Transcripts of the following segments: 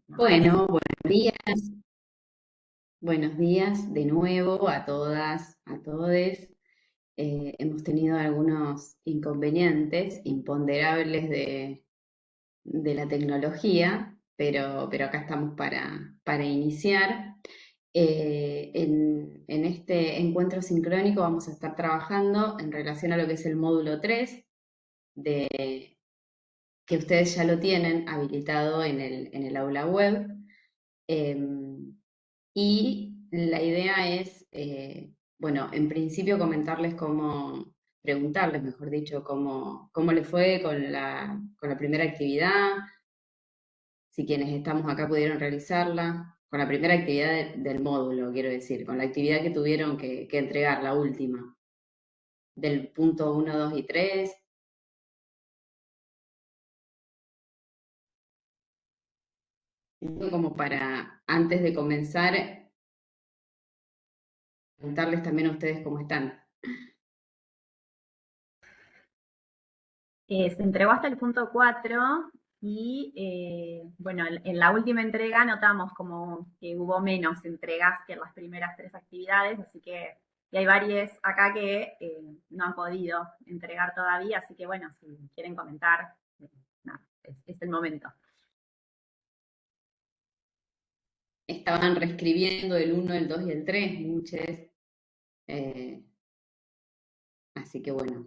Bueno, buenos días de nuevo a todas, a todes. Hemos tenido algunos inconvenientes imponderables de la tecnología, pero acá estamos para iniciar. En este encuentro sincrónico vamos a estar trabajando en relación a lo que es el módulo 3 que ustedes ya lo tienen habilitado en el aula web. Em, y la idea es, bueno, en principio preguntarles, mejor dicho, cómo les fue con la primera actividad, si quienes estamos acá pudieron realizarla, con la primera actividad del módulo, quiero decir, con la actividad que tuvieron que entregar, la última, del punto uno 2 y 3 como para, antes de comenzar, preguntarles también a ustedes cómo están. Se entregó hasta el punto 4 y, bueno, en la última entrega notamos como que hubo menos entregas que en las primeras 3 actividades, así que y hay varios acá que no han podido entregar todavía, así que bueno, si quieren comentar, nada, es el momento. Estaban reescribiendo el uno, el 2 y el 3 muchos. eh, Así que bueno,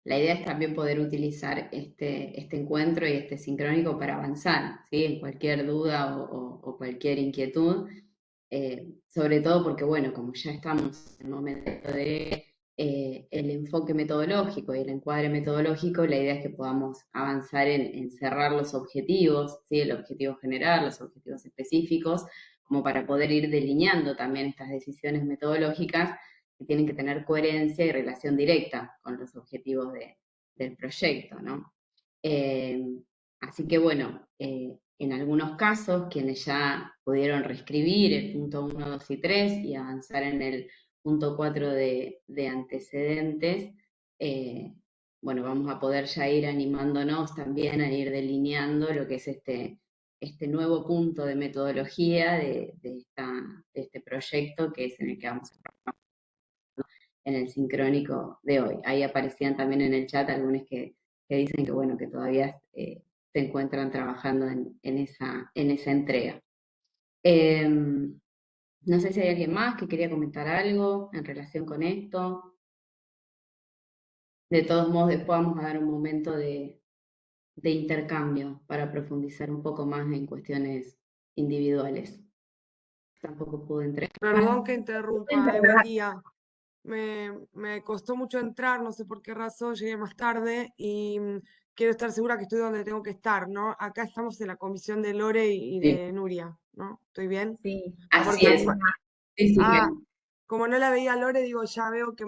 la idea es también poder utilizar este encuentro y este sincrónico para avanzar, ¿sí? En cualquier duda o cualquier inquietud, sobre todo porque, bueno, como ya estamos en el momento de el enfoque metodológico y el encuadre metodológico, la idea es que podamos avanzar en cerrar los objetivos, ¿sí? El objetivo general, los objetivos específicos, como para poder ir delineando también estas decisiones metodológicas que tienen que tener coherencia y relación directa con los objetivos del proyecto, ¿no? Eh, Así que bueno, en algunos casos, quienes ya pudieron reescribir el punto uno 2 y 3 y avanzar en el punto 4 de antecedentes, eh, bueno, vamos a poder ya ir animándonos también a ir delineando lo que es este nuevo punto de metodología de este proyecto que es en el que vamos a trabajar en el sincrónico de hoy. Ahí aparecían también en el chat algunos que dicen que bueno, que todavía se encuentran trabajando en esa entrega. No sé si hay alguien más que quería comentar algo en relación con esto. De todos modos, después vamos a dar un momento de intercambio para profundizar un poco más en cuestiones individuales. Tampoco pude entregar. Perdón que interrumpa, buen día. Me costó mucho entrar, no sé por qué razón, llegué más tarde y quiero estar segura que estoy donde tengo que estar, ¿no? Acá estamos en la comisión de Lore y Sí, de Nuria, ¿no? ¿Estoy bien? Sí, así Porque, es. Sí, sí, ah, como no la veía a Lore, digo, ya veo que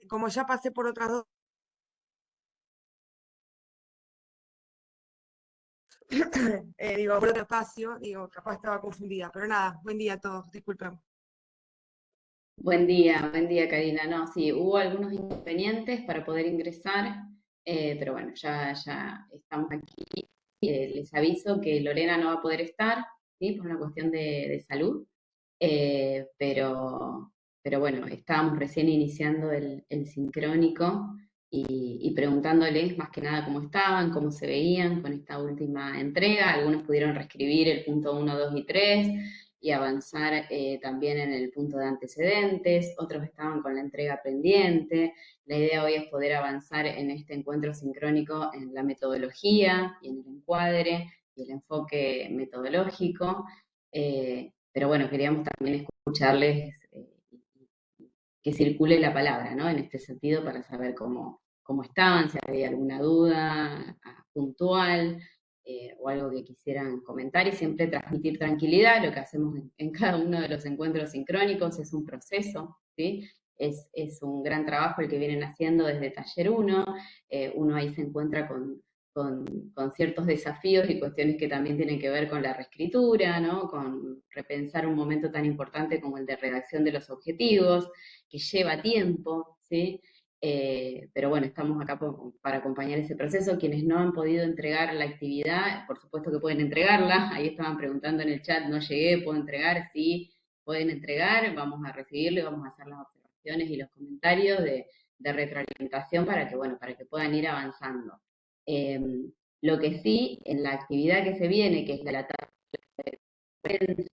como ya pasé por otras dos, digo, por otro espacio, digo, capaz estaba confundida, pero nada, buen día a todos, disculpen. Buen día, Karina. No, sí, hubo algunos inconvenientes para poder ingresar, pero bueno, ya estamos aquí. Les aviso que Lorena no va a poder estar, ¿sí? Por una cuestión de salud, pero bueno, estábamos recién iniciando el sincrónico y preguntándoles más que nada cómo estaban, cómo se veían con esta última entrega. Algunos pudieron reescribir el punto uno 2 y 3 y avanzar también en el punto de antecedentes, otros estaban con la entrega pendiente. La idea hoy es poder avanzar en este encuentro sincrónico en la metodología y en el encuadre y el enfoque metodológico. Pero bueno, queríamos también escucharles que circule la palabra, ¿no? En este sentido, para saber cómo estaban, si había alguna duda puntual o algo que quisieran comentar y siempre transmitir tranquilidad. Lo que hacemos en cada uno de los encuentros sincrónicos es un proceso, ¿sí? Es un gran trabajo el que vienen haciendo desde taller uno. Uno ahí se encuentra con ciertos desafíos y cuestiones que también tienen que ver con la reescritura, ¿no? Con repensar un momento tan importante como el de redacción de los objetivos, que lleva tiempo, ¿sí? pero bueno, estamos acá para acompañar ese proceso. Quienes no han podido entregar la actividad, por supuesto que pueden entregarla. Ahí estaban preguntando en el chat, no llegué, ¿puedo entregar? Sí, pueden entregar, vamos a recibirlo y vamos a hacer las observaciones y los comentarios de retroalimentación para que, bueno, para que puedan ir avanzando. Lo que sí, en la actividad que se viene, que es de la tabla de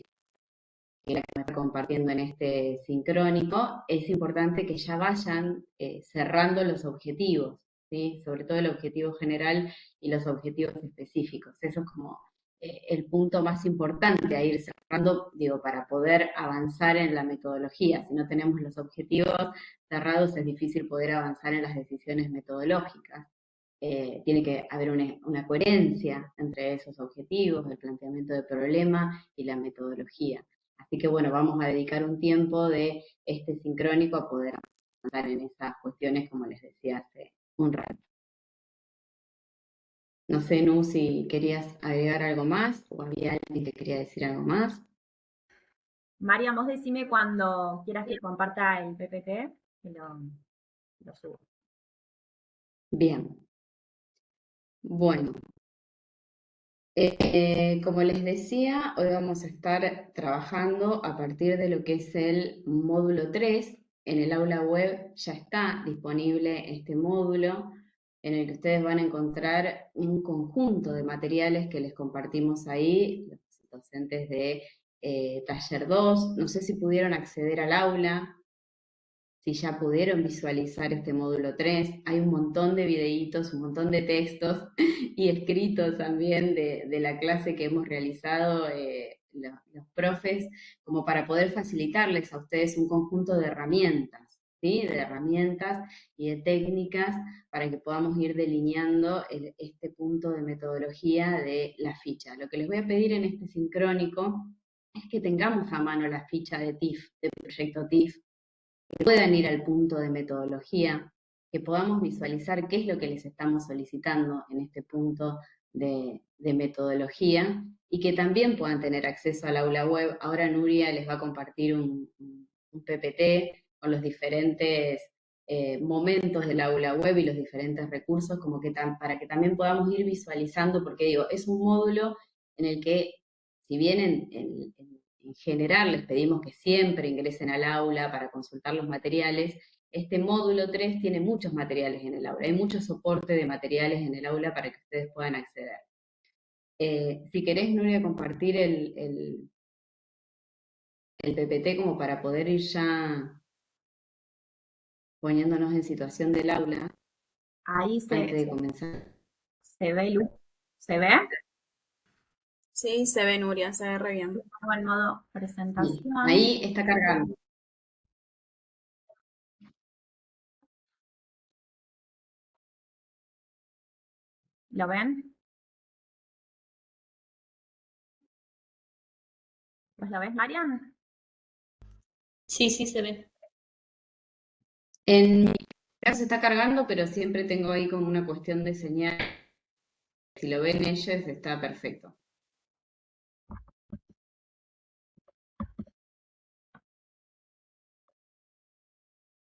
que la que me está compartiendo en este sincrónico, es importante que ya vayan cerrando los objetivos, ¿sí? Sobre todo el objetivo general y los objetivos específicos. Eso es como el punto más importante a ir cerrando, digo, para poder avanzar en la metodología. Si no tenemos los objetivos cerrados, es difícil poder avanzar en las decisiones metodológicas. Tiene que haber una coherencia entre esos objetivos, el planteamiento del problema y la metodología. Así que bueno, vamos a dedicar un tiempo de este sincrónico a poder avanzar en esas cuestiones, como les decía hace un rato. No sé, Nu, si querías agregar algo más o había alguien que quería decir algo más. Marian, vos decime cuando quieras que comparta el PPT, que lo subo. Bien. Bueno, como les decía, hoy vamos a estar trabajando a partir de lo que es el módulo 3. En el aula web ya está disponible este módulo en el que ustedes van a encontrar un conjunto de materiales que les compartimos ahí, los docentes de taller 2. No sé si pudieron acceder al aula, si ya pudieron visualizar este módulo 3, hay un montón de videitos, un montón de textos y escritos también de la clase que hemos realizado los profes, como para poder facilitarles a ustedes un conjunto de herramientas, ¿sí? De herramientas y de técnicas para que podamos ir delineando este punto de metodología de la ficha. Lo que les voy a pedir en este sincrónico es que tengamos a mano la ficha de TIF, de proyecto TIF, que puedan ir al punto de metodología, que podamos visualizar qué es lo que les estamos solicitando en este punto de metodología y que también puedan tener acceso al aula web. Ahora Nuria les va a compartir un PPT con los diferentes momentos del aula web y los diferentes recursos, como que para que también podamos ir visualizando, porque digo, es un módulo en el que, si bien en general les pedimos que siempre ingresen al aula para consultar los materiales, este módulo 3 tiene muchos materiales en el aula, hay mucho soporte de materiales en el aula para que ustedes puedan acceder. Si querés, Nuria, compartir el PPT como para poder ir ya poniéndonos en situación del aula Ahí antes de comenzar. se ve, Lu. ¿Se ve? Sí, se ve, Nuria, se ve re bien. Pongo en modo presentación. Bien. Ahí está cargando. ¿Lo ven? ¿Pues lo ves, Marian? Sí, sí, se ve. En mi caso se está cargando, pero siempre tengo ahí como una cuestión de señal. Si lo ven ellos, está perfecto.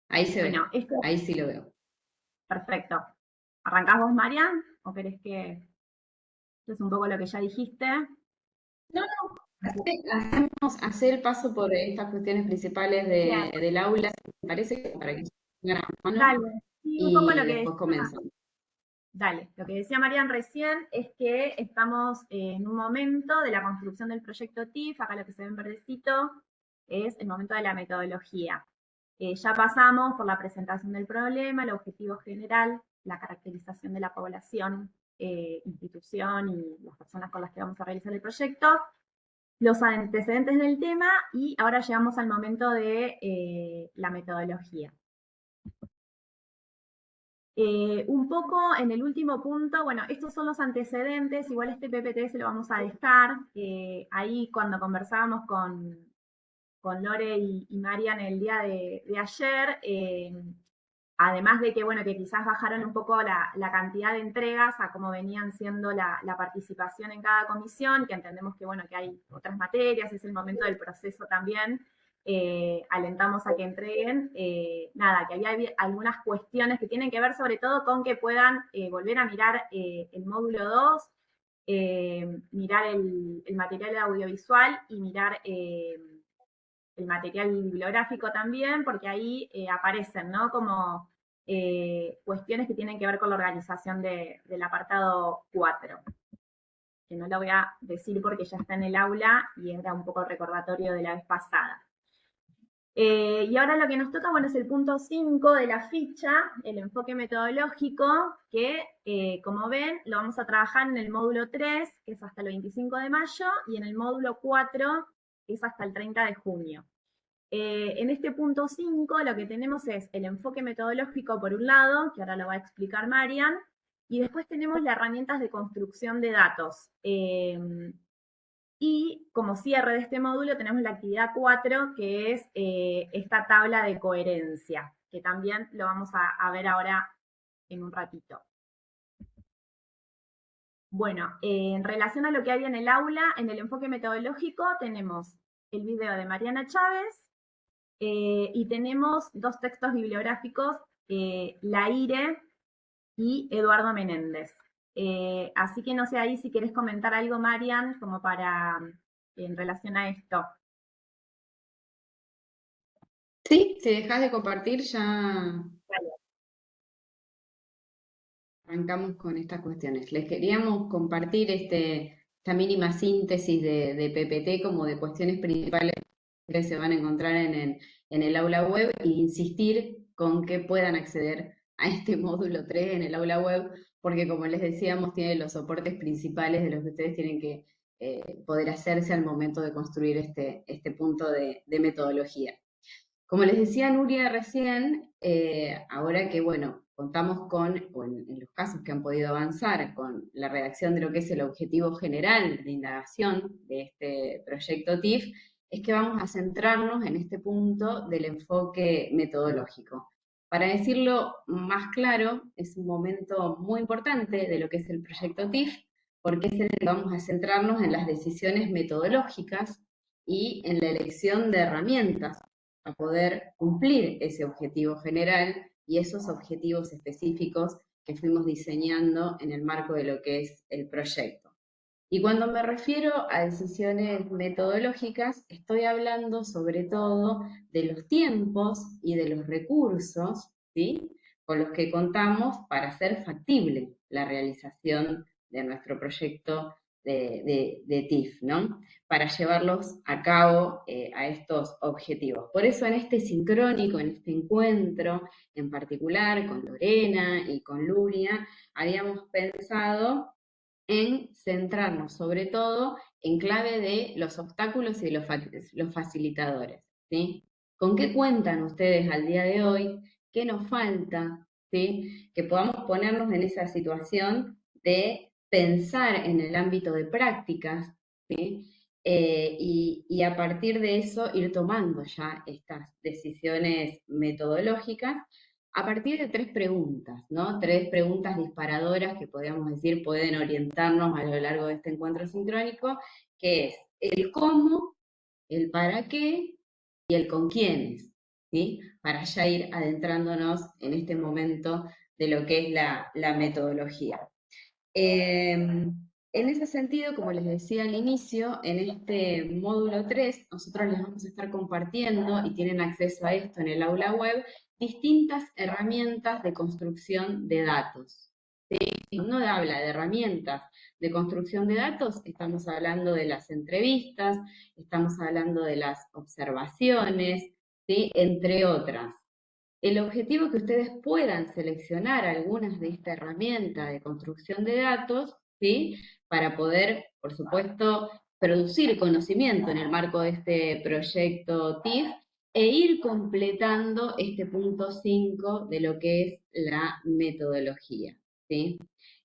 Ahí se ve, Bueno, esto ahí sí lo veo. perfecto. ¿Arrancás vos, Marian? ¿O querés que esto es un poco lo que ya dijiste? No, hacemos hacer el paso por estas cuestiones principales Bien, del aula, me parece, para que tengan a mano, dale. Sí, un poco y lo que después comenzamos. Dale, lo que decía Marian recién es que estamos en un momento de la construcción del proyecto TIF, acá lo que se ve en verdecito es el momento de la metodología. Ya pasamos por la presentación del problema, el objetivo general, la caracterización de la población, institución y las personas con las que vamos a realizar el proyecto, los antecedentes del tema y ahora llegamos al momento de la metodología. Un poco en el último punto, bueno, estos son los antecedentes, igual este PPT se lo vamos a dejar. Ahí cuando conversábamos con Lore y Marian el día de ayer, además de que, bueno, que quizás bajaron un poco la cantidad de entregas a cómo venían siendo la participación en cada comisión, que entendemos que, bueno, que hay otras materias, es el momento del proceso también. alentamos a que entreguen, nada, que había algunas cuestiones que tienen que ver sobre todo con que puedan volver a mirar el módulo 2, mirar el material audiovisual y mirar el material bibliográfico también, porque ahí aparecen, ¿no? Como cuestiones que tienen que ver con la organización del apartado 4, que no lo voy a decir porque ya está en el aula y era un poco el recordatorio de la vez pasada. Y ahora lo que nos toca, bueno, es el punto 5 de la ficha, el enfoque metodológico, que como ven, lo vamos a trabajar en el módulo 3, que es hasta el 25 de mayo, y en el módulo 4, que es hasta el 30 de junio. En este punto 5 lo que tenemos es el enfoque metodológico por un lado, que ahora lo va a explicar Marian, y después tenemos las herramientas de construcción de datos. Y como cierre de este módulo tenemos la actividad 4, que es esta tabla de coherencia, que también lo vamos a ver ahora en un ratito. Bueno, en relación a lo que hay en el aula, en el enfoque metodológico tenemos el video de Mariana Chávez y tenemos dos textos bibliográficos, Laire y Eduardo Menéndez. Así que no sé ahí si querés comentar algo, Marian, como para en relación a esto. Sí, si dejas de compartir ya Vale. arrancamos con estas cuestiones. Les queríamos compartir esta mínima síntesis de PPT como de cuestiones principales que se van a encontrar en el aula web e insistir con que puedan acceder a este módulo 3 en el aula web, porque como les decíamos, tiene los soportes principales de los que ustedes tienen que poder hacerse al momento de construir este punto de metodología. Como les decía Nuria recién, ahora que, bueno, contamos con, o en los casos que han podido avanzar, con la redacción de lo que es el objetivo general de indagación de este proyecto TIF, es que vamos a centrarnos en este punto del enfoque metodológico. Para decirlo más claro, es un momento muy importante de lo que es el proyecto TIF, porque es en el que vamos a centrarnos en las decisiones metodológicas y en la elección de herramientas a poder cumplir ese objetivo general y esos objetivos específicos que fuimos diseñando en el marco de lo que es el proyecto. Y cuando me refiero a decisiones metodológicas, estoy hablando sobre todo de los tiempos y de los recursos, ¿sí?, con los que contamos para hacer factible la realización de nuestro proyecto de TIF, ¿no?, para llevarlos a cabo a estos objetivos. Por eso en este sincrónico, en este encuentro en particular con Lorena y con Luria, habíamos pensado en centrarnos sobre todo en clave de los obstáculos y los facilitadores, ¿sí? ¿Con qué cuentan ustedes al día de hoy? ¿Qué nos falta? ¿Sí? Que podamos ponernos en esa situación de pensar en el ámbito de prácticas, ¿sí? Y a partir de eso ir tomando ya estas decisiones metodológicas a partir de tres preguntas, ¿no? Tres preguntas disparadoras que podríamos decir pueden orientarnos a lo largo de este encuentro sincrónico, que es el cómo, el para qué y el con quiénes, ¿sí? Para ya ir adentrándonos en este momento de lo que es la metodología. En ese sentido, como les decía al inicio, en este módulo 3 nosotros les vamos a estar compartiendo, y tienen acceso a esto en el aula web, distintas herramientas de construcción de datos. ¿Sí? Cuando uno habla de herramientas de construcción de datos, estamos hablando de las entrevistas, estamos hablando de las observaciones, ¿sí?, entre otras. El objetivo es que ustedes puedan seleccionar algunas de esta herramienta de construcción de datos, ¿sí?, para poder, por supuesto, producir conocimiento en el marco de este proyecto TIF e ir completando este punto 5 de lo que es la metodología, ¿sí?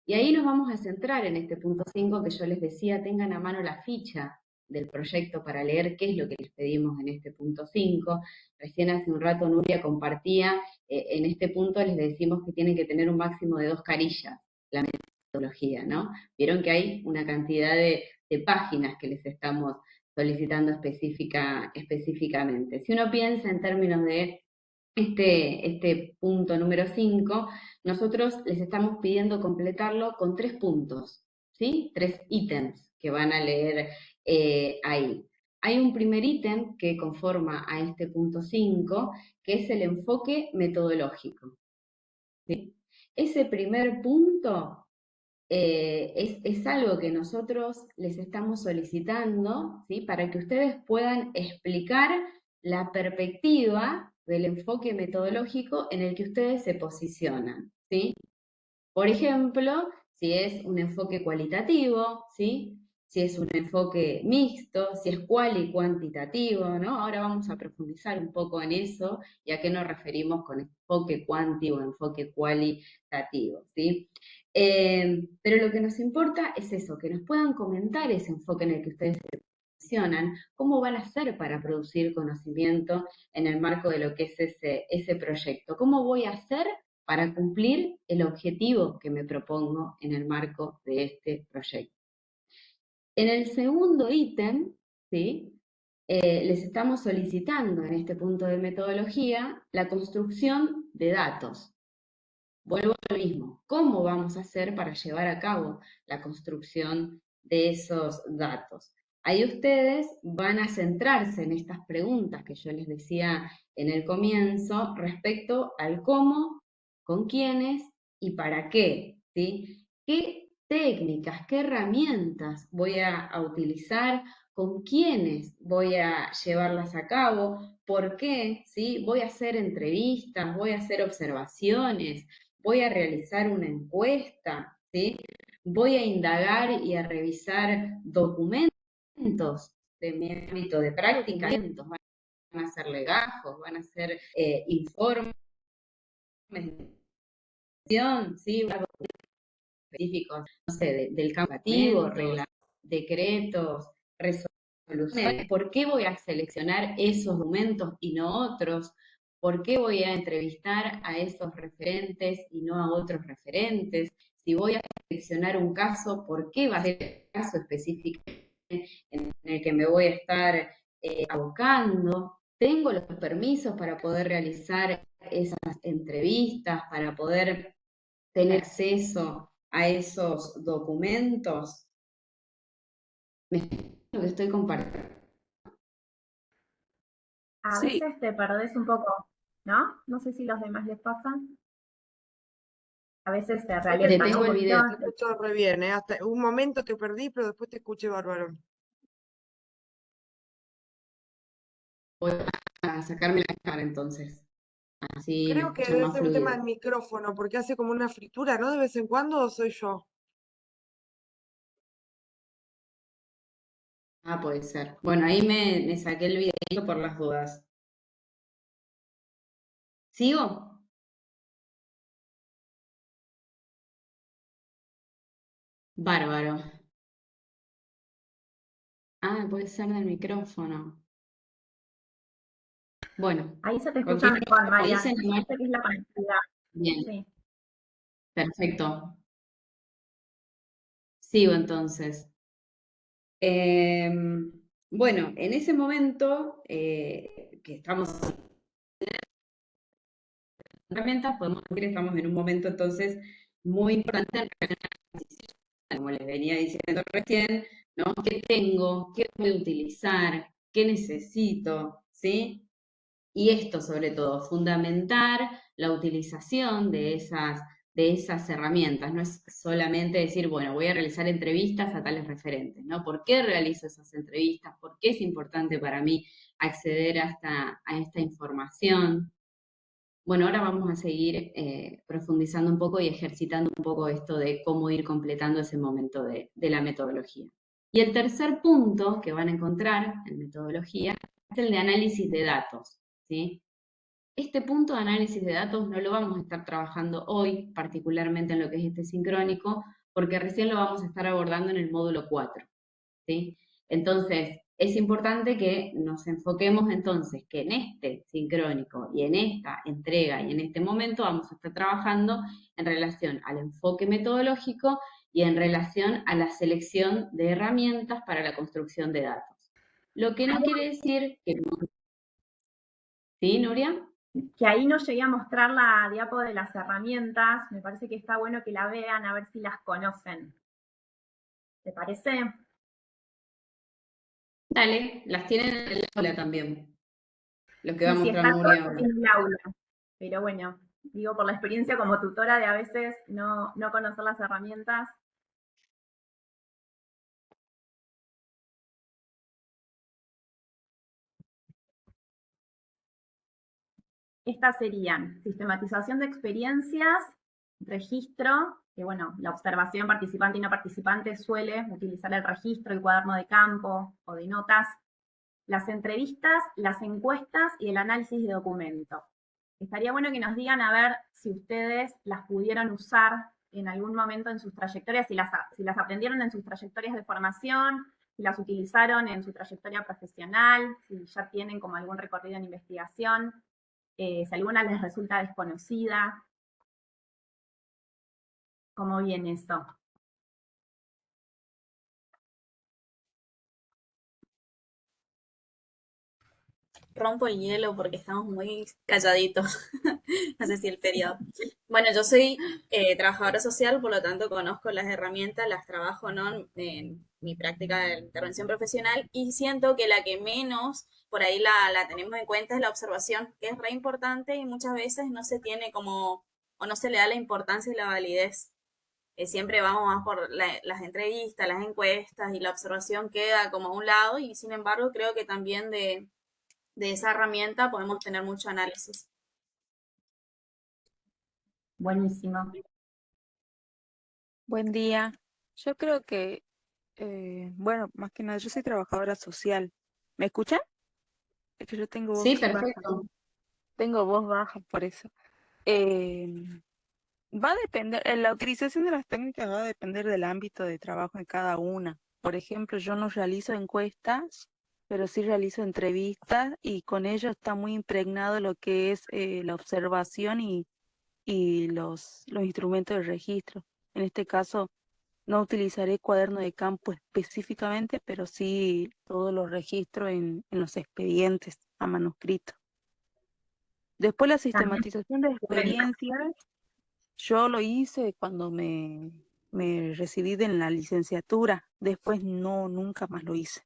Y ahí nos vamos a centrar en este punto 5 que yo les decía, tengan a mano la ficha del proyecto para leer qué es lo que les pedimos en este punto 5. Recién hace un rato Nuria compartía, en este punto les decimos que tienen que tener un máximo de 2 carillas la metodología, ¿no? Vieron que hay una cantidad de páginas que les estamos solicitando específicamente. Si uno piensa en términos de este punto número 5, nosotros les estamos pidiendo completarlo con 3 puntos, ¿sí? 3 ítems que van a leer ahí. Hay un primer ítem que conforma a este punto 5, que es el enfoque metodológico, ¿sí? Ese primer punto es algo que nosotros les estamos solicitando, ¿sí? Para que ustedes puedan explicar la perspectiva del enfoque metodológico en el que ustedes se posicionan, ¿sí? Por ejemplo, si es un enfoque cualitativo, ¿sí? Si es un enfoque mixto, si es cual y cuantitativo, ¿no? Ahora vamos a profundizar un poco en eso y a qué nos referimos con enfoque cuanti o enfoque cualitativo, ¿sí? Pero lo que nos importa es eso, que nos puedan comentar ese enfoque en el que ustedes se posicionan, cómo van a hacer para producir conocimiento en el marco de lo que es ese proyecto, cómo voy a hacer para cumplir el objetivo que me propongo en el marco de este proyecto. En el segundo ítem, ¿sí? Les estamos solicitando en este punto de metodología la construcción de datos. Vuelvo a lo mismo, ¿cómo vamos a hacer para llevar a cabo la construcción de esos datos? Ahí ustedes van a centrarse en estas preguntas que yo les decía en el comienzo respecto al cómo, con quiénes y para qué, ¿sí? ¿Qué técnicas, qué herramientas voy a utilizar? ¿Con quiénes voy a llevarlas a cabo? ¿Por qué? ¿Sí? Voy a hacer entrevistas, voy a hacer observaciones, voy a realizar una encuesta, ¿sí? Voy a indagar y a revisar documentos de mi ámbito de práctica, van a ser legajos, van a ser informes, ¿sí? Específicos, no sé, del campo educativo, decretos, resoluciones. ¿Por qué voy a seleccionar esos documentos y no otros? ¿Por qué voy a entrevistar a esos referentes y no a otros referentes? Si voy a seleccionar un caso, ¿por qué va a ser el caso específico en el que me voy a estar abocando? ¿Tengo los permisos para poder realizar esas entrevistas, para poder tener acceso a esos documentos? Me lo que estoy compartiendo. A Sí, veces te perdés un poco, ¿no? No sé si los demás les pasan. A veces te yo te realientan Detengo un el escucho, poquito. video. te escucho re bien, ¿eh? Hasta un momento te perdí, pero después te escuché bárbaro. Voy a sacarme la cara entonces. Así me Creo que escucha debe más ser un tema fluido. del micrófono, porque hace como una fritura, ¿no? De vez en cuando, ¿o soy yo? Ah, puede ser. Bueno, ahí me saqué el video por las dudas. ¿Sigo? Bárbaro. Ah, puede ser del micrófono. Bueno, Ahí se te escucha cualquier mejor, cosa me Marian. dicen Me igual. parece que es la conectividad. Bien, Sí. perfecto. Sigo entonces. Bueno, en ese momento que estamos herramientas, podemos decir que estamos en un momento entonces muy importante en relación a las decisiones, como les venía diciendo recién, ¿no? ¿Qué tengo? ¿Qué voy a utilizar? ¿Qué necesito? ¿Sí? Y esto sobre todo, fundamentar la utilización de esas herramientas. No es solamente decir, bueno, voy a realizar entrevistas a tales referentes, ¿no? ¿Por qué realizo esas entrevistas? ¿Por qué es importante para mí acceder a esta información? Bueno, ahora vamos a seguir profundizando un poco y ejercitando un poco esto de cómo ir completando ese momento de la metodología. Y el tercer punto que van a encontrar en metodología es el de análisis de datos, ¿sí? Este punto de análisis de datos no lo vamos a estar trabajando hoy, particularmente en lo que es este sincrónico, porque recién lo vamos a estar abordando en el módulo 4, ¿sí? Entonces, es importante que nos enfoquemos entonces que en este sincrónico y en esta entrega y en este momento vamos a estar trabajando en relación al enfoque metodológico y en relación a la selección de herramientas para la construcción de datos. Lo que no quiere decir que no. ¿Sí, Nuria? Que ahí no llegué a mostrar la diapo de las herramientas, me parece que está bueno que la vean a ver si las conocen. ¿Te parece? Dale, las tienen en el aula también. Lo que va a Sí, sí, mostrar está Nuria todo ahora. en el aula. Pero bueno, digo por la experiencia como tutora de a veces no conocer las herramientas. Estas serían sistematización de experiencias, registro, que bueno, la observación participante y no participante suele utilizar el registro, el cuaderno de campo o de notas, las entrevistas, las encuestas y el análisis de documento. Estaría bueno que nos digan a ver si ustedes las pudieron usar en algún momento en sus trayectorias, si las aprendieron en sus trayectorias de formación, si las utilizaron en su trayectoria profesional, si ya tienen como algún recorrido en investigación, si alguna les resulta desconocida. ¿Cómo viene eso? Rompo el hielo porque estamos muy calladitos. No sé si el periodo. Bueno, yo soy trabajadora social, por lo tanto conozco las herramientas, las trabajo, ¿no?, en mi práctica de intervención profesional y siento que la que menos por ahí la tenemos en cuenta es la observación, que es re importante y muchas veces no se tiene como, o no se le da la importancia y la validez. Siempre vamos más por las entrevistas, las encuestas y la observación queda como a un lado y sin embargo creo que también de esa herramienta podemos tener mucho análisis. Buenísimo. Buen día. Yo creo que, bueno, más que nada, yo soy trabajadora social. ¿Me escuchan? Es que yo tengo Sí, voz baja. perfecto. Tengo voz baja, por eso. Eh, Va a depender, la utilización de las técnicas va a depender del ámbito de trabajo de cada una. Por ejemplo, yo no realizo encuestas, pero sí realizo entrevistas y con ello está muy impregnado lo que es la observación y los instrumentos de registro. En este caso, no utilizaré cuaderno de campo específicamente, pero sí todos los registros en los expedientes a manuscrito. Después la También sistematización de documento. experiencias, yo lo hice cuando me recibí de la licenciatura, después no, nunca más lo hice.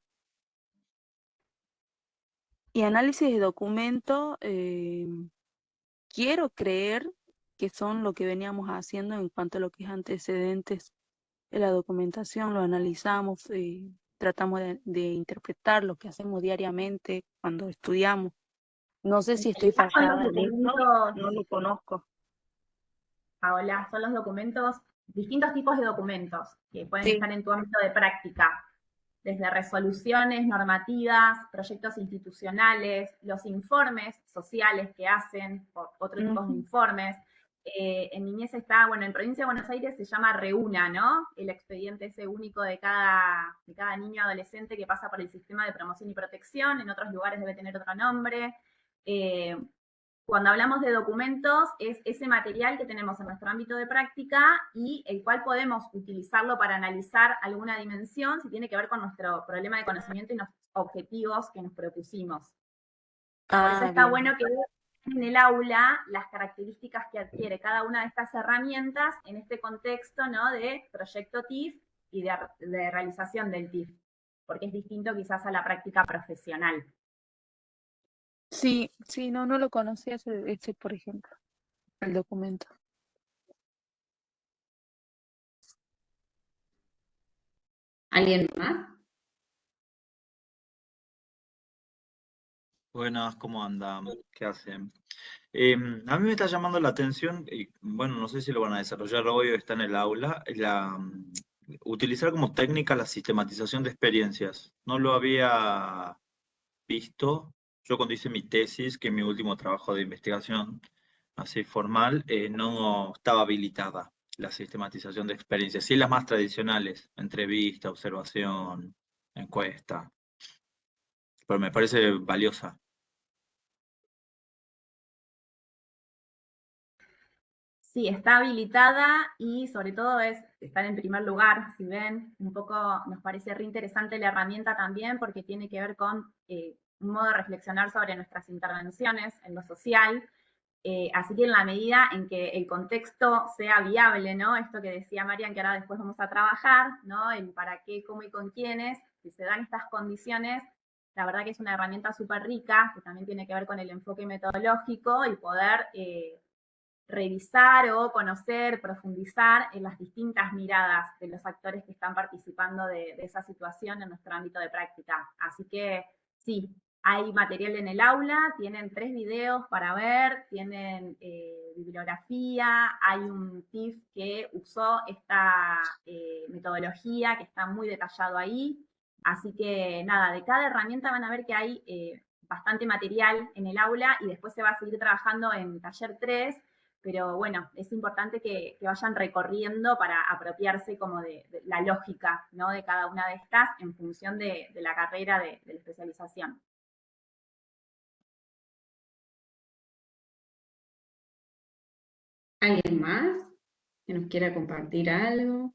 Y análisis de documento, quiero creer que son lo que veníamos haciendo en cuanto a lo que es antecedentes de la documentación, lo analizamos, tratamos de interpretar lo que hacemos diariamente cuando estudiamos. No sé si estoy Son los fallada en esto, documentos, no lo conozco. Paola, son los documentos, distintos tipos de documentos que pueden Sí. estar en tu ámbito de práctica, desde resoluciones, normativas, proyectos institucionales, los informes sociales que hacen, otros tipos de informes. En Niñez está, bueno, en Provincia de Buenos Aires se llama Reúna, ¿no? El expediente ese único de cada niño adolescente que pasa por el sistema de promoción y protección, en otros lugares debe tener otro nombre. Cuando hablamos de documentos, es ese material que tenemos en nuestro ámbito de práctica y el cual podemos utilizarlo para analizar alguna dimensión si tiene que ver con nuestro problema de conocimiento y los objetivos que nos propusimos. Por eso está Bien. bueno que vean en el aula las características que adquiere cada una de estas herramientas en este contexto, ¿no?, de proyecto TIF y de realización del TIF, porque es distinto quizás a la práctica profesional. Sí, sí, no lo conocía ese, por ejemplo, el documento. ¿Alguien más? Buenas, ¿cómo andan? ¿Qué hacen? A mí me está llamando la atención, y bueno, no sé si lo van a desarrollar hoy o está en el aula, utilizar como técnica la sistematización de experiencias. No lo había visto. Yo cuando hice mi tesis, que es mi último trabajo de investigación, así formal, no estaba habilitada la sistematización de experiencias. Sí, las más tradicionales, entrevista, observación, encuesta, pero me parece valiosa. Sí, está habilitada y sobre todo es estar en primer lugar, si ven, un poco nos parece re interesante la herramienta también porque tiene que ver con un modo de reflexionar sobre nuestras intervenciones en lo social. Así que en la medida en que el contexto sea viable, ¿no? Esto que decía Marian, que ahora después vamos a trabajar, ¿no? El para qué, cómo y con quiénes, si se dan estas condiciones, la verdad que es una herramienta súper rica, que también tiene que ver con el enfoque metodológico y poder revisar o conocer, profundizar en las distintas miradas de los actores que están participando de esa situación en nuestro ámbito de práctica. Así que sí, hay material en el aula, tienen 3 videos para ver, tienen bibliografía, hay un TIF que usó esta metodología que está muy detallado ahí. Así que nada, de cada herramienta van a ver que hay bastante material en el aula y después se va a seguir trabajando en taller 3, pero bueno, es importante que vayan recorriendo para apropiarse como de la lógica, ¿no? De cada una de estas en función de la carrera de la especialización. ¿Alguien más que nos quiera compartir algo?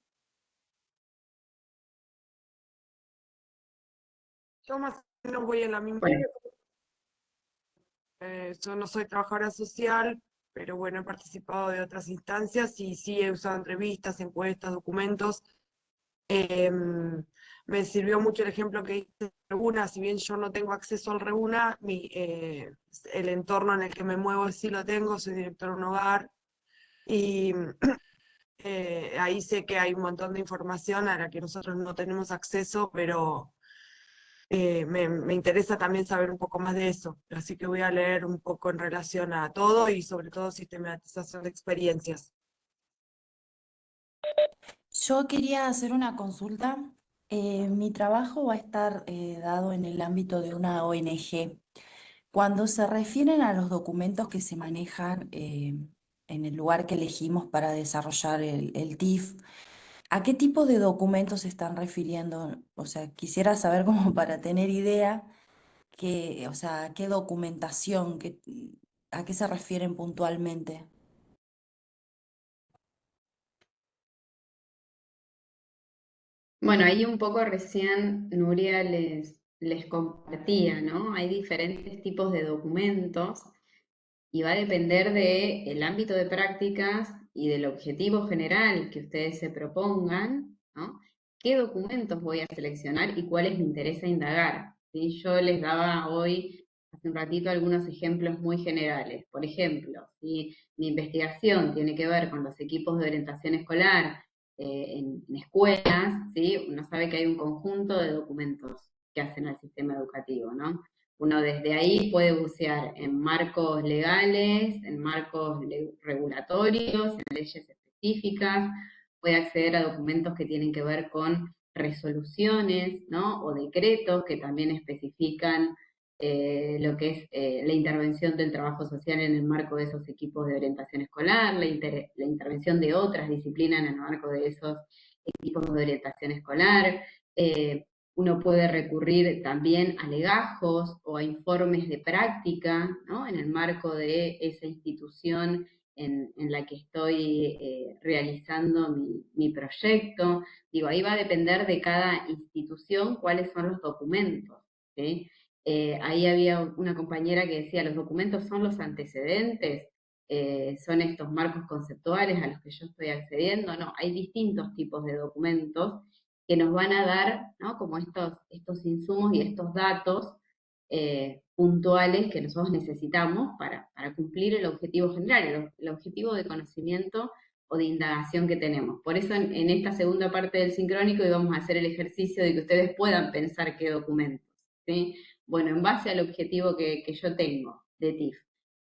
Yo más o menos voy en la misma. Bueno, Yo no soy trabajadora social, pero bueno, he participado de otras instancias y sí he usado entrevistas, encuestas, documentos. Em, Me sirvió mucho el ejemplo que hice de Reguna, si bien yo no tengo acceso al Reguna, el entorno en el que me muevo sí lo tengo, soy directora de un hogar y ahí sé que hay un montón de información a la que nosotros no tenemos acceso, pero me interesa también saber un poco más de eso, así que voy a leer un poco en relación a todo y sobre todo sistematización de experiencias. Yo quería hacer una consulta. Mi trabajo va a estar dado en el ámbito de una ONG. Cuando se refieren a los documentos que se manejan en el lugar que elegimos para desarrollar el TIF, ¿a qué tipo de documentos se están refiriendo? O sea, quisiera saber como para tener idea o sea, qué documentación, a qué se refieren puntualmente. bueno, ahí un poco recién Nuria les compartía, ¿no? Hay diferentes tipos de documentos y va a depender del ámbito de prácticas y del objetivo general que ustedes se propongan, ¿no? ¿Qué documentos voy a seleccionar y cuáles me interesa indagar? ¿Sí? Yo les daba hoy, hace un ratito, algunos ejemplos muy generales. Por ejemplo, si mi investigación tiene que ver con los equipos de orientación escolar en escuelas, ¿sí? Uno sabe que hay un conjunto de documentos que hacen al sistema educativo, ¿no? Uno desde ahí puede bucear en marcos legales, en marcos regulatorios, en leyes específicas, puede acceder a documentos que tienen que ver con resoluciones, ¿no? O decretos que también especifican lo que es la intervención del trabajo social en el marco de esos equipos de orientación escolar, la intervención de otras disciplinas en el marco de esos equipos de orientación escolar. Eh, Uno puede recurrir también a legajos o a informes de práctica, ¿no? En el marco de esa institución en la que estoy realizando mi proyecto. Digo, ahí va a depender de cada institución cuáles son los documentos, ¿sí? Ahí había una compañera que decía, los documentos son los antecedentes, son estos marcos conceptuales a los que yo estoy accediendo. No, hay distintos tipos de documentos que nos van a dar, ¿no? Como estos insumos y estos datos puntuales que nosotros necesitamos para cumplir el objetivo general, el objetivo de conocimiento o de indagación que tenemos. Por eso en esta segunda parte del sincrónico íbamos a hacer el ejercicio de que ustedes puedan pensar qué documentos, ¿sí? Bueno, en base al objetivo que yo tengo de TIF,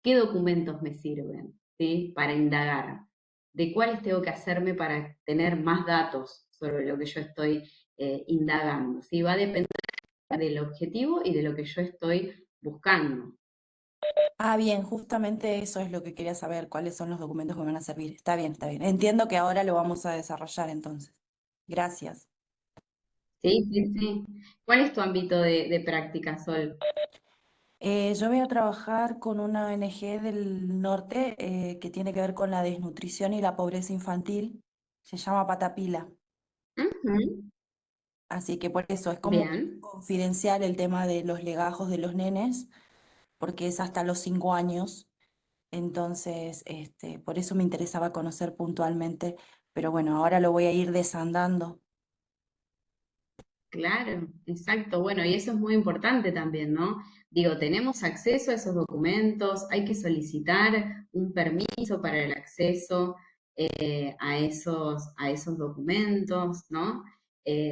¿qué documentos me sirven, ¿sí? Para indagar? ¿De cuáles tengo que hacerme para tener más datos sobre lo que yo estoy indagando? ¿Sí? Va a depender del objetivo y de lo que yo estoy buscando. Ah, bien, justamente eso es lo que quería saber, cuáles son los documentos que me van a servir. Está bien, está bien. Entiendo que ahora lo vamos a desarrollar entonces. Gracias. ¿Sí? Sí, sí. ¿Cuál es tu ámbito de práctica, Sol? Yo voy a trabajar con una ONG del norte que tiene que ver con la desnutrición y la pobreza infantil. Se llama Patapila. Ujú, Así que por eso es como bien, confidencial el tema de los legajos de los nenes, porque es hasta los 5 años. Entonces, por eso me interesaba conocer puntualmente. Pero bueno, ahora lo voy a ir desandando. claro, exacto. Bueno, y eso es muy importante también, ¿no? Digo, tenemos acceso a esos documentos, hay que solicitar un permiso para el acceso a esos documentos, ¿no?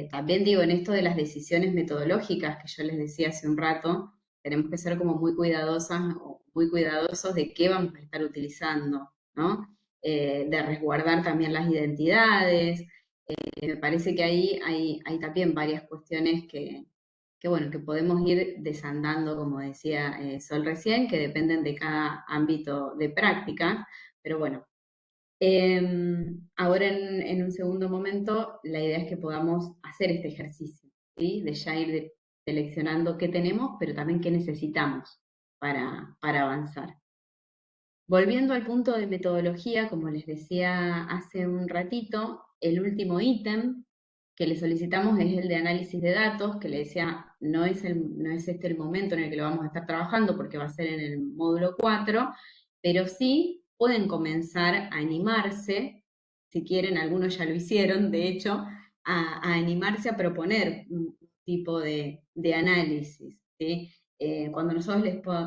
También digo, en esto de las decisiones metodológicas que yo les decía hace un rato, tenemos que ser como muy cuidadosas o muy cuidadosos de qué vamos a estar utilizando, ¿no? De resguardar también las identidades. Me parece que ahí hay también varias cuestiones bueno, que podemos ir desandando, como decía Sol recién, que dependen de cada ámbito de práctica, pero bueno, ahora en un segundo momento, la idea es que podamos hacer este ejercicio, ¿sí? De ya ir seleccionando qué tenemos, pero también qué necesitamos para avanzar. Volviendo al punto de metodología, como les decía hace un ratito, el último ítem que le solicitamos es el de análisis de datos, que le decía, no es este el momento en el que lo vamos a estar trabajando porque va a ser en el módulo 4, pero sí pueden comenzar a animarse, si quieren, algunos ya lo hicieron, de hecho, a animarse a proponer un tipo de análisis, ¿sí? Cuando nosotros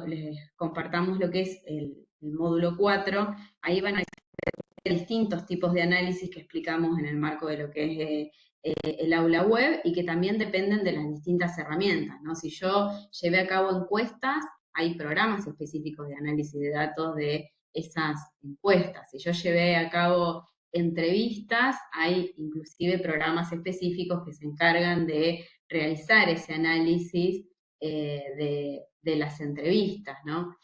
les compartamos lo que es el módulo 4, ahí van a distintos tipos de análisis que explicamos en el marco de lo que es el aula web y que también dependen de las distintas herramientas, ¿no? Si yo llevé a cabo encuestas, hay programas específicos de análisis de datos de esas encuestas. Si yo llevé a cabo entrevistas, hay inclusive programas específicos que se encargan de realizar ese análisis de las entrevistas, ¿no?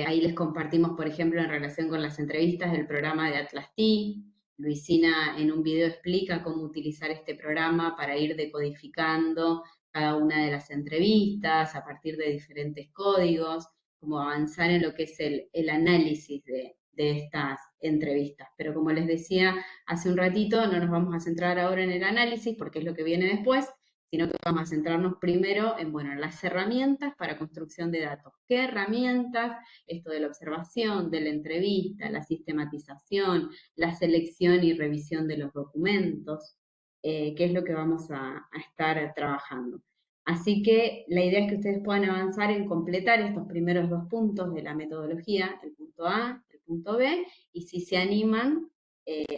Ahí les compartimos, por ejemplo, en relación con las entrevistas, el programa de Atlas T. Luisina en un video explica cómo utilizar este programa para ir decodificando cada una de las entrevistas a partir de diferentes códigos, cómo avanzar en lo que es el análisis de estas entrevistas. Pero como les decía hace un ratito, no nos vamos a centrar ahora en el análisis porque es lo que viene después, sino que vamos a centrarnos primero en, bueno, en las herramientas para construcción de datos. ¿Qué herramientas? Esto de la observación, de la entrevista, la sistematización, la selección y revisión de los documentos, que es lo que vamos a estar trabajando. Así que la idea es que ustedes puedan avanzar en completar estos primeros dos puntos de la metodología, el punto A, el punto B, y si se animan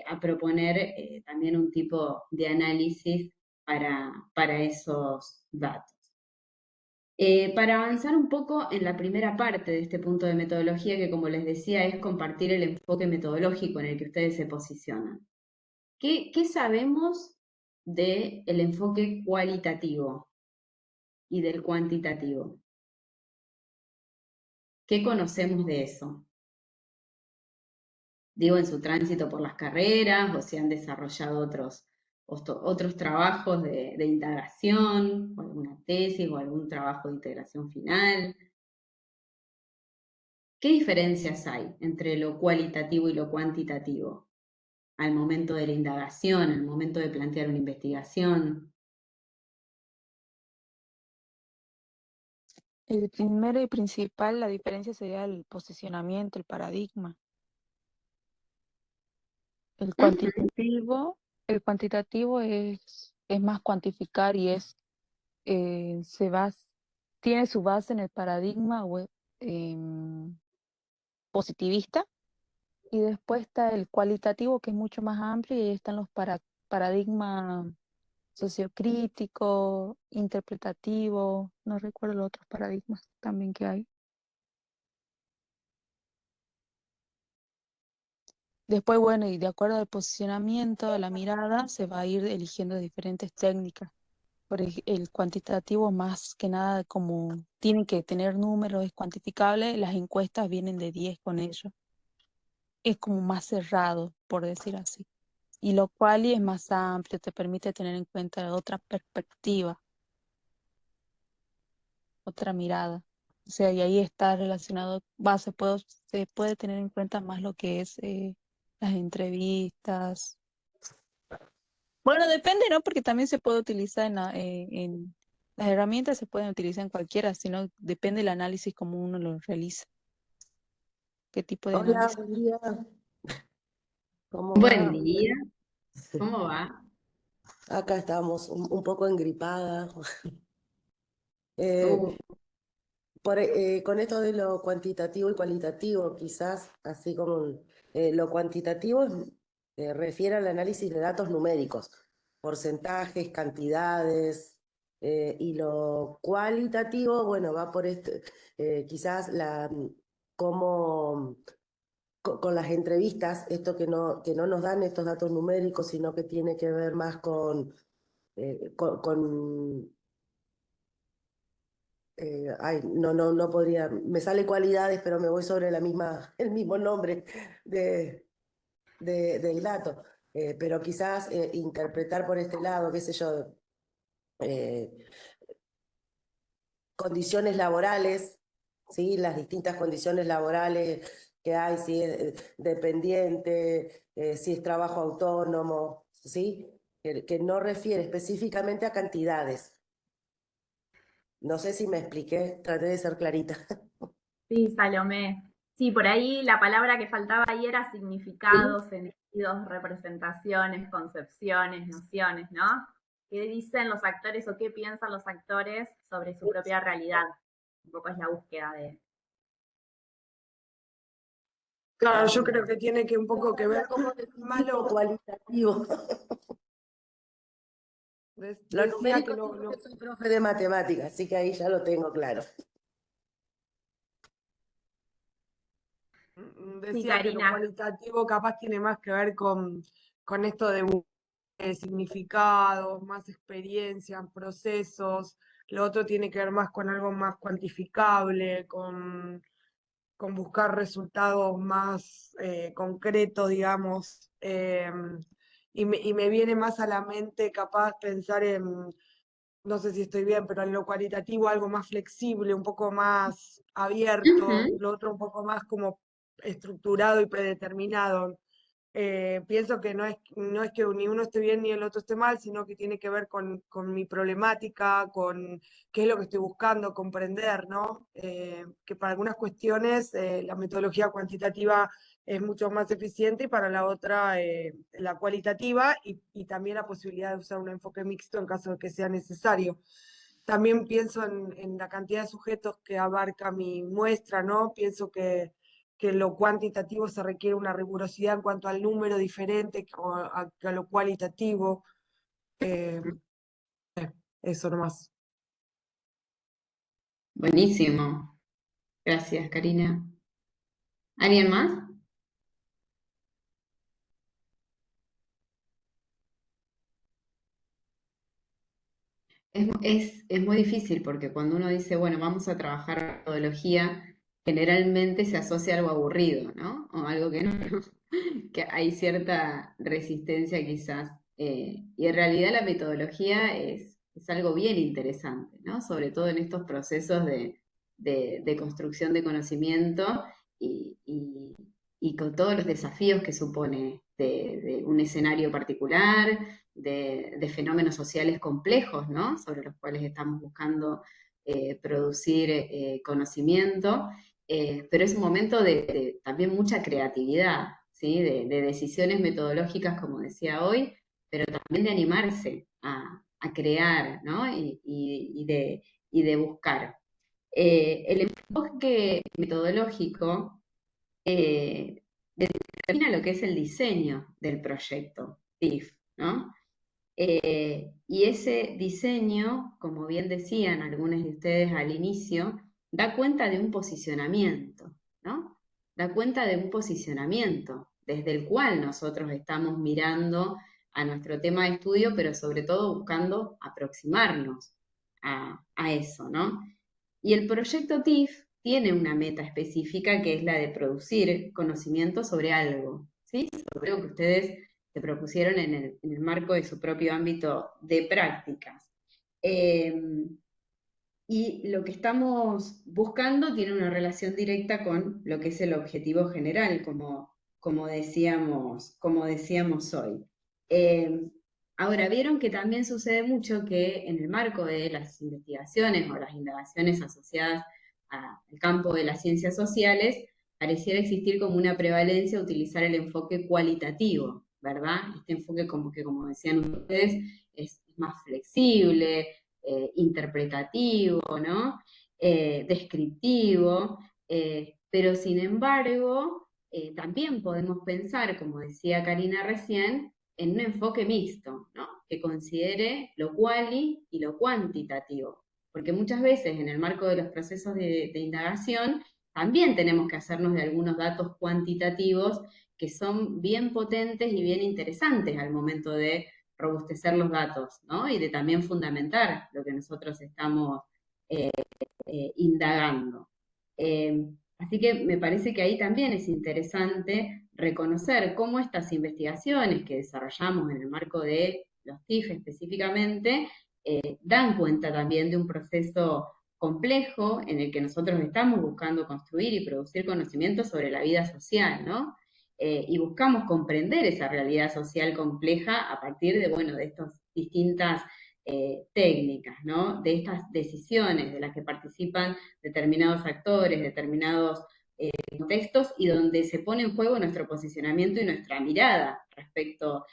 a proponer también un tipo de análisis para esos datos. Para avanzar un poco en la primera parte de este punto de metodología, que como les decía es compartir el enfoque metodológico en el que ustedes se posicionan. ¿Qué sabemos del enfoque cualitativo y del cuantitativo? ¿Qué conocemos de eso? Digo, en su tránsito por las carreras o si han desarrollado otros trabajos de indagación, o alguna tesis o algún trabajo de integración final. ¿Qué diferencias hay entre lo cualitativo y lo cuantitativo al momento de la indagación, al momento de plantear una investigación? El primero y principal, la diferencia sería el posicionamiento, el paradigma. El Ujú, cuantitativo, el cuantitativo es más cuantificar y se tiene su base en el paradigma em, positivista, y después está el cualitativo, que es mucho más amplio, y ahí están los paradigmas sociocrítico, interpretativo, no recuerdo los otros paradigmas también que hay. Después, bueno, y de acuerdo al posicionamiento, a la mirada, se va a ir eligiendo diferentes técnicas. El cuantitativo más que nada como tiene que tener números, es cuantificable, las encuestas vienen de 10 con ello. Es como más cerrado, por decir así. Y lo cual es más amplio, te permite tener en cuenta otra perspectiva, otra mirada. O sea, y ahí está relacionado, se puede tener en cuenta más lo que es las entrevistas. Bueno, depende, ¿no? Porque también se puede utilizar las herramientas se pueden utilizar en cualquiera, sino depende del análisis como uno lo realiza, qué tipo de Hola, análisis. buen día. ¿Cómo Buen va? día, ¿cómo va? Acá estamos un poco engripada. Eh, Uh, con esto de lo cuantitativo y cualitativo, quizás, así como lo cuantitativo refiere al análisis de datos numéricos, porcentajes, cantidades, y lo cualitativo, bueno, va por quizás cómo con las entrevistas, esto que no nos dan estos datos numéricos, sino que tiene que ver más ay, no podría, me sale cualidades, pero me voy sobre el mismo nombre de, del dato. Pero quizás interpretar por este lado, qué sé yo, eh, condiciones laborales, ¿sí? Las distintas condiciones laborales que hay, si es dependiente, si es trabajo autónomo, ¿sí? Que no refiere específicamente a cantidades. No sé si me expliqué, traté de ser clarita. Sí, Salomé. Sí, por ahí la palabra que faltaba ahí era ¿Sí? significados, sentidos, representaciones, concepciones, nociones, ¿no? ¿Qué dicen los actores o qué piensan los actores sobre su propia realidad? Un poco es la búsqueda de... Claro, yo Ah, creo que tiene que un no poco que ver sabía cómo más definirlo cualitativo. Lo decía que numérico sí, porque soy profe de matemáticas, así que ahí ya lo tengo claro. Sí, decía que lo Karina. cualitativo capaz tiene más que ver con esto de significados, más experiencia, procesos. Lo otro tiene que ver más con algo más cuantificable, con buscar resultados más concretos, digamos. Y me viene más a la mente capaz pensar en, no sé si estoy bien, pero en lo cualitativo algo más flexible, un poco más abierto, ujú. lo otro un poco más como estructurado y predeterminado. Pienso que no es que ni uno esté bien ni el otro esté mal, sino que tiene que ver con mi problemática, con qué es lo que estoy buscando comprender, ¿no? Que para algunas cuestiones la metodología cuantitativa es mucho más eficiente y para la otra la cualitativa y también la posibilidad de usar un enfoque mixto en caso de que sea necesario. También pienso en la cantidad de sujetos que abarca mi muestra, ¿no? Pienso que en lo cuantitativo se requiere una rigurosidad en cuanto al número diferente que a lo cualitativo. Eh, Eso nomás. Buenísimo. Gracias, Karina. ¿Alguien más? Es muy difícil porque cuando uno dice, bueno, vamos a trabajar metodología, generalmente se asocia a algo aburrido, ¿no? O algo que no, que hay cierta resistencia quizás. Y en realidad la metodología es algo bien interesante, ¿no? Sobre todo en estos procesos de construcción de conocimiento y, y- y con todos los desafíos que supone de un escenario particular, de fenómenos sociales complejos, ¿no? Sobre los cuales estamos buscando producir conocimiento, pero es un momento de también mucha creatividad, ¿sí? De decisiones metodológicas, como decía hoy, pero también de animarse a crear, ¿no? Y de buscar. El enfoque metodológico eh, determina lo que es el diseño del proyecto TIF, ¿no? Y ese diseño, como bien decían algunos de ustedes al inicio, da cuenta de un posicionamiento, ¿no? Da cuenta de un posicionamiento desde el cual nosotros estamos mirando a nuestro tema de estudio, pero sobre todo buscando aproximarnos a eso, ¿no? Y el proyecto TIF tiene una meta específica que es la de producir conocimiento sobre algo, ¿sí? Sobre algo que ustedes se propusieron en el marco de su propio ámbito de prácticas. Eh, Y lo que estamos buscando tiene una relación directa con lo que es el objetivo general, como decíamos hoy. Eh, Ahora, vieron que también sucede mucho que en el marco de las investigaciones o las indagaciones asociadas al campo de las ciencias sociales, pareciera existir como una prevalencia a utilizar el enfoque cualitativo, ¿verdad? Este enfoque como decían ustedes, es más flexible, interpretativo, ¿no? Descriptivo, pero sin embargo, también podemos pensar, como decía Karina recién, en un enfoque mixto, ¿no? Que considere lo quali y lo cuantitativo, porque muchas veces en el marco de los procesos de indagación también tenemos que hacernos de algunos datos cuantitativos que son bien potentes y bien interesantes al momento de robustecer los datos, ¿no? Y de también fundamentar lo que nosotros estamos indagando. Así que me parece que ahí también es interesante reconocer cómo estas investigaciones que desarrollamos en el marco de los TIF específicamente, dan cuenta también de un proceso complejo en el que nosotros estamos buscando construir y producir conocimiento sobre la vida social, ¿no? Y buscamos comprender esa realidad social compleja a partir de, bueno, de estas distintas técnicas, ¿no? De estas decisiones de las que participan determinados actores, determinados contextos y donde se pone en juego nuestro posicionamiento y nuestra mirada respecto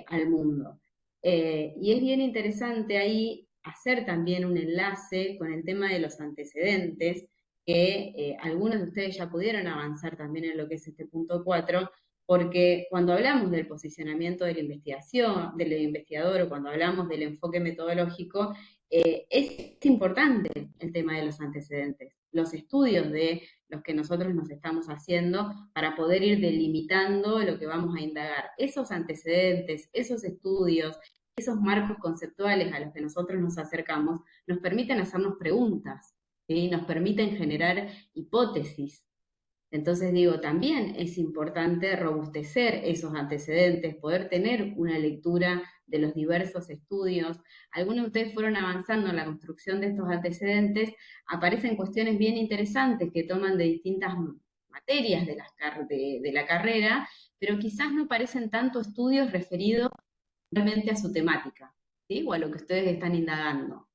al mundo. Y es bien interesante ahí hacer también un enlace con el tema de los antecedentes, que algunos de ustedes ya pudieron avanzar también en lo que es este punto 4, porque cuando hablamos del posicionamiento de la investigación, del investigador, o cuando hablamos del enfoque metodológico, es importante el tema de los antecedentes, los estudios de los que nosotros nos estamos haciendo para poder ir delimitando lo que vamos a indagar. Esos antecedentes, esos estudios, esos marcos conceptuales a los que nosotros nos acercamos, nos permiten hacernos preguntas, ¿sí? Nos permiten generar hipótesis. Entonces digo, también es importante robustecer esos antecedentes, poder tener una lectura de los diversos estudios. Algunos de ustedes fueron avanzando en la construcción de estos antecedentes, aparecen cuestiones bien interesantes que toman de distintas materias de la carrera, pero quizás no parecen tanto estudios referidos realmente a su temática, ¿sí? O a lo que ustedes están indagando.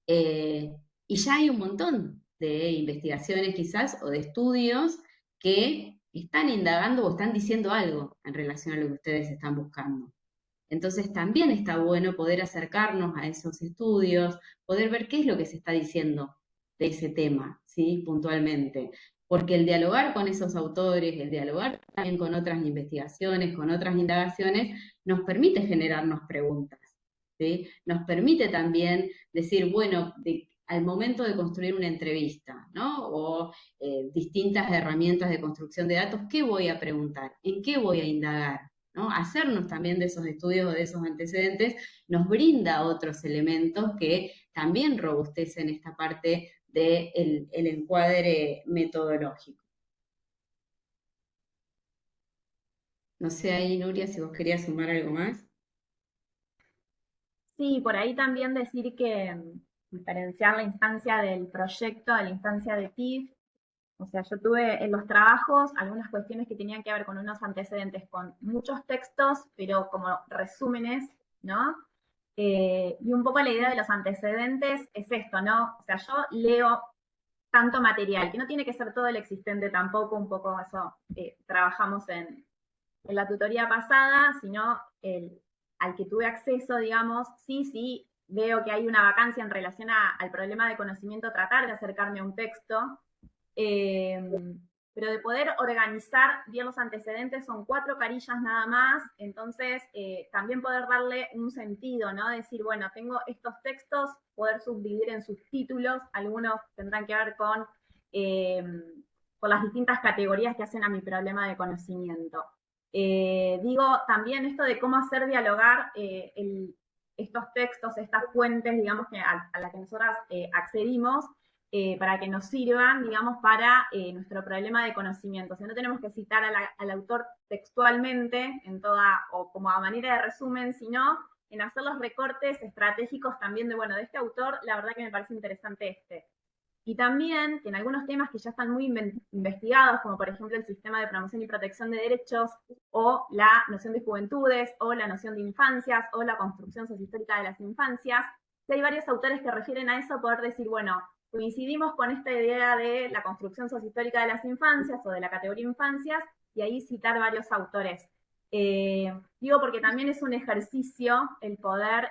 Eh, y ya hay un montón de investigaciones quizás o de estudios que están indagando o están diciendo algo en relación a lo que ustedes están buscando. Entonces también está bueno poder acercarnos a esos estudios, poder ver qué es lo que se está diciendo de ese tema, ¿sí? Puntualmente. Porque el dialogar con esos autores, el dialogar también con otras investigaciones, con otras indagaciones, nos permite generarnos preguntas, ¿sí? Nos permite también decir, bueno, al momento de construir una entrevista, ¿no? O distintas herramientas de construcción de datos, ¿qué voy a preguntar? ¿En qué voy a indagar? ¿No? Hacernos también de esos estudios o de esos antecedentes nos brinda otros elementos que también robustecen esta parte del encuadre metodológico. No sé ahí, Nuria, si vos querías sumar algo más. Sí, por ahí también decir que diferenciar la instancia del proyecto de la instancia de TIF. O sea, yo tuve en los trabajos algunas cuestiones que tenían que ver con unos antecedentes con muchos textos, pero como resúmenes, ¿no? Y un poco la idea de los antecedentes es esto, ¿no? O sea, yo leo tanto material, que no tiene que ser todo el existente tampoco, un poco eso trabajamos en la tutoría pasada, sino al que tuve acceso, digamos, sí, veo que hay una vacancia en relación al problema de conocimiento, tratar de acercarme a un texto, pero de poder organizar bien los antecedentes, son 4 carillas nada más, entonces también poder darle un sentido, ¿no? Decir, bueno, tengo estos textos, poder subdividir en subtítulos, algunos tendrán que ver con las distintas categorías que hacen a mi problema de conocimiento. Digo, también esto de cómo hacer dialogar estos textos, estas fuentes, digamos, a las que nosotras accedimos, para que nos sirvan, digamos, para nuestro problema de conocimiento. O sea, no tenemos que citar al autor textualmente en toda, o como a manera de resumen, sino en hacer los recortes estratégicos también de, bueno, de este autor, la verdad que me parece interesante este. Y también que en algunos temas que ya están muy investigados, como por ejemplo el sistema de promoción y protección de derechos, o la noción de juventudes, o la noción de infancias, o la construcción sociohistórica de las infancias, que hay varios autores que refieren a eso, poder decir, bueno, coincidimos con esta idea de la construcción sociohistórica de las infancias, o de la categoría infancias, y ahí citar varios autores. Digo porque también es un ejercicio el poder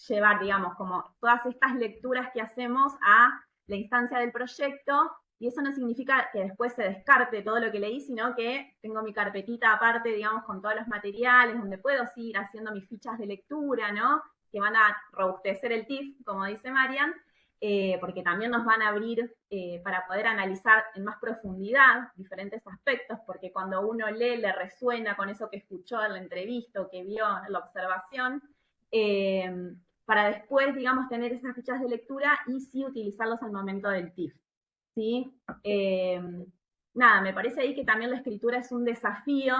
llevar, digamos, como todas estas lecturas que hacemos a la instancia del proyecto, y eso no significa que después se descarte todo lo que leí, sino que tengo mi carpetita aparte, digamos, con todos los materiales, donde puedo seguir haciendo mis fichas de lectura, ¿no? Que van a robustecer el TIF, como dice Marian, porque también nos van a abrir para poder analizar en más profundidad diferentes aspectos, porque cuando uno lee, le resuena con eso que escuchó en la entrevista o que vio en la observación, para después, digamos, tener esas fichas de lectura y sí utilizarlos al momento del TIF, ¿sí? Nada, me parece ahí que también la escritura es un desafío,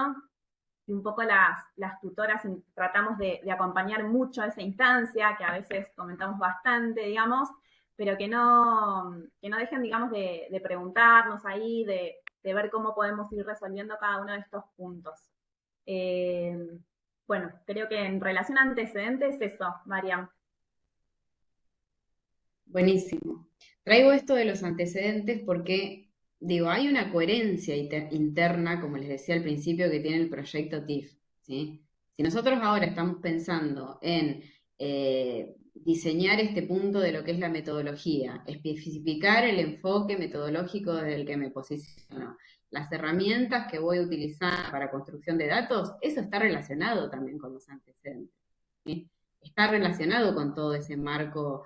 y un poco las tutoras tratamos de acompañar mucho a esa instancia, que a veces comentamos bastante, digamos, pero que no dejen, digamos, de preguntarnos ahí, de ver cómo podemos ir resolviendo cada uno de estos puntos. Bueno, creo que en relación a antecedentes, eso, Mariam. Buenísimo. Traigo esto de los antecedentes porque, digo, hay una coherencia interna, como les decía al principio, que tiene el proyecto TIF, ¿sí? Si nosotros ahora estamos pensando en diseñar este punto de lo que es la metodología, especificar el enfoque metodológico desde el que me posiciono, las herramientas que voy a utilizar para construcción de datos, eso está relacionado también con los antecedentes, ¿sí? Está relacionado con todo ese marco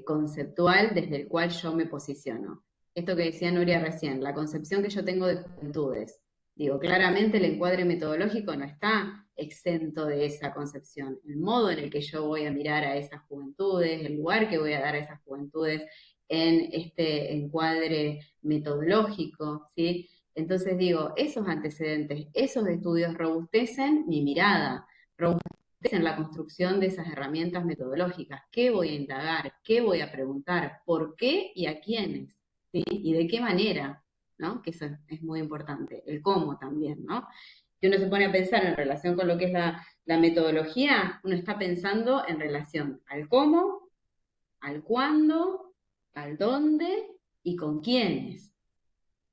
conceptual desde el cual yo me posiciono. Esto que decía Nuria recién, la concepción que yo tengo de juventudes. Digo, claramente el encuadre metodológico no está exento de esa concepción. El modo en el que yo voy a mirar a esas juventudes, el lugar que voy a dar a esas juventudes en este encuadre metodológico, ¿sí? Entonces digo, esos antecedentes, esos estudios robustecen mi mirada, en la construcción de esas herramientas metodológicas. ¿Qué voy a indagar? ¿Qué voy a preguntar? ¿Por qué y a quiénes? ¿Sí? ¿Y de qué manera? ¿No? Que eso es muy importante. El cómo también, ¿no? Si uno se pone a pensar en relación con lo que es la metodología, uno está pensando en relación al cómo, al cuándo, al dónde y con quiénes.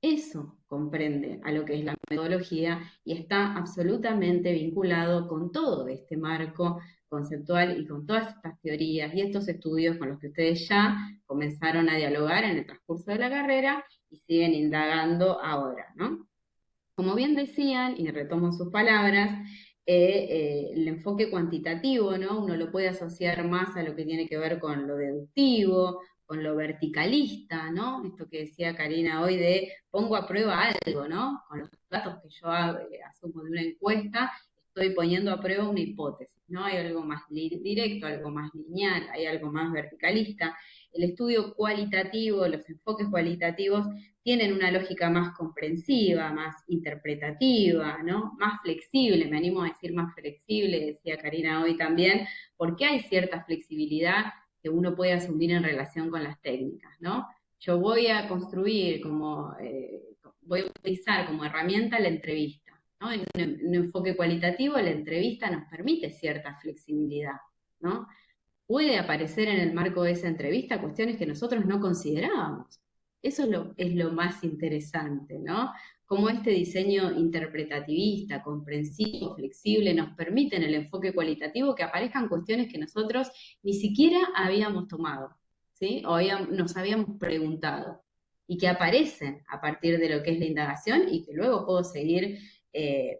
Eso comprende a lo que es la metodología y está absolutamente vinculado con todo este marco conceptual y con todas estas teorías y estos estudios con los que ustedes ya comenzaron a dialogar en el transcurso de la carrera y siguen indagando ahora, ¿no? Como bien decían, y retomo sus palabras, el enfoque cuantitativo, ¿no? Uno lo puede asociar más a lo que tiene que ver con lo deductivo, con lo verticalista, ¿no? Esto que decía Karina hoy de pongo a prueba algo, ¿no? Con los datos que yo asumo de una encuesta, estoy poniendo a prueba una hipótesis, ¿no? Hay algo más directo, algo más lineal, hay algo más verticalista. El estudio cualitativo, los enfoques cualitativos tienen una lógica más comprensiva, más interpretativa, ¿no? Más flexible, me animo a decir más flexible, decía Karina hoy también, porque hay cierta flexibilidad que uno puede asumir en relación con las técnicas, ¿no? Yo voy a construir voy a utilizar como herramienta la entrevista, ¿no? En un enfoque cualitativo, la entrevista nos permite cierta flexibilidad, ¿no? Puede aparecer en el marco de esa entrevista cuestiones que nosotros no considerábamos. Eso es lo más interesante, ¿no? Cómo este diseño interpretativista, comprensivo, flexible, nos permite en el enfoque cualitativo que aparezcan cuestiones que nosotros ni siquiera habíamos tomado, ¿sí? O nos habíamos preguntado, y que aparecen a partir de lo que es la indagación y que luego puedo seguir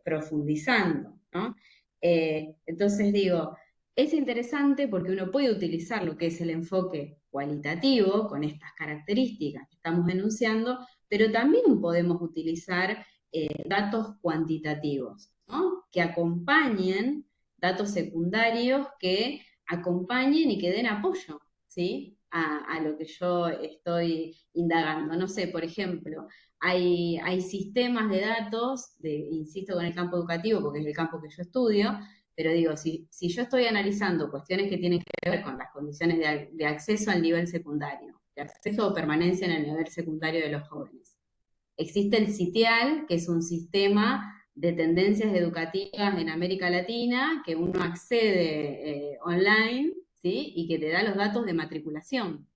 profundizando, ¿no? Entonces digo, es interesante porque uno puede utilizar lo que es el enfoque cualitativo con estas características que estamos enunciando, pero también podemos utilizar datos cuantitativos, ¿no? Que acompañen, datos secundarios que acompañen y que den apoyo, ¿sí? A lo que yo estoy indagando. No sé, por ejemplo, hay sistemas de datos, insisto con el campo educativo porque es el campo que yo estudio, pero digo, si yo estoy analizando cuestiones que tienen que ver con las condiciones de acceso al nivel secundario, de acceso o permanencia en el nivel secundario de los jóvenes, existe el SITIAL, que es un sistema de tendencias educativas en América Latina, que uno accede online, ¿sí? Y que te da los datos de matriculación,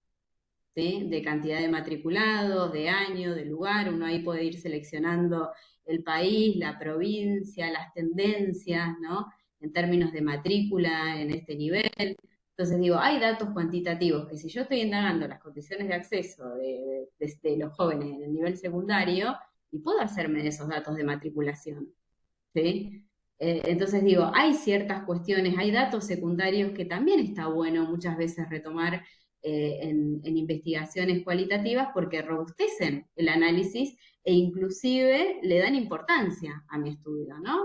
¿sí? De cantidad de matriculados, de año, de lugar, uno ahí puede ir seleccionando el país, la provincia, las tendencias, ¿no? En términos de matrícula en este nivel. Entonces digo, hay datos cuantitativos que si yo estoy indagando las condiciones de acceso de los jóvenes en el nivel secundario, y puedo hacerme de esos datos de matriculación, ¿sí? Entonces digo, hay ciertas cuestiones, hay datos secundarios que también está bueno muchas veces retomar en investigaciones cualitativas porque robustecen el análisis e inclusive le dan importancia a mi estudio, ¿no?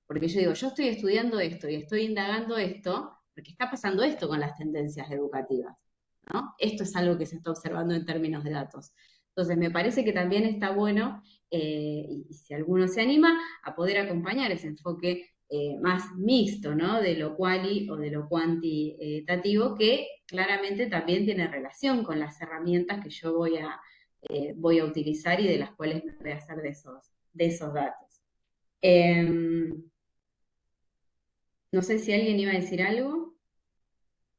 Porque yo digo, yo estoy estudiando esto y estoy indagando esto porque está pasando esto con las tendencias educativas, ¿no? Esto es algo que se está observando en términos de datos. Entonces me parece que también está bueno, y si alguno se anima, a poder acompañar ese enfoque más mixto, ¿no? De lo quali o de lo cuantitativo, que claramente también tiene relación con las herramientas que yo voy a utilizar y de las cuales me voy a hacer de esos datos. No sé si alguien iba a decir algo,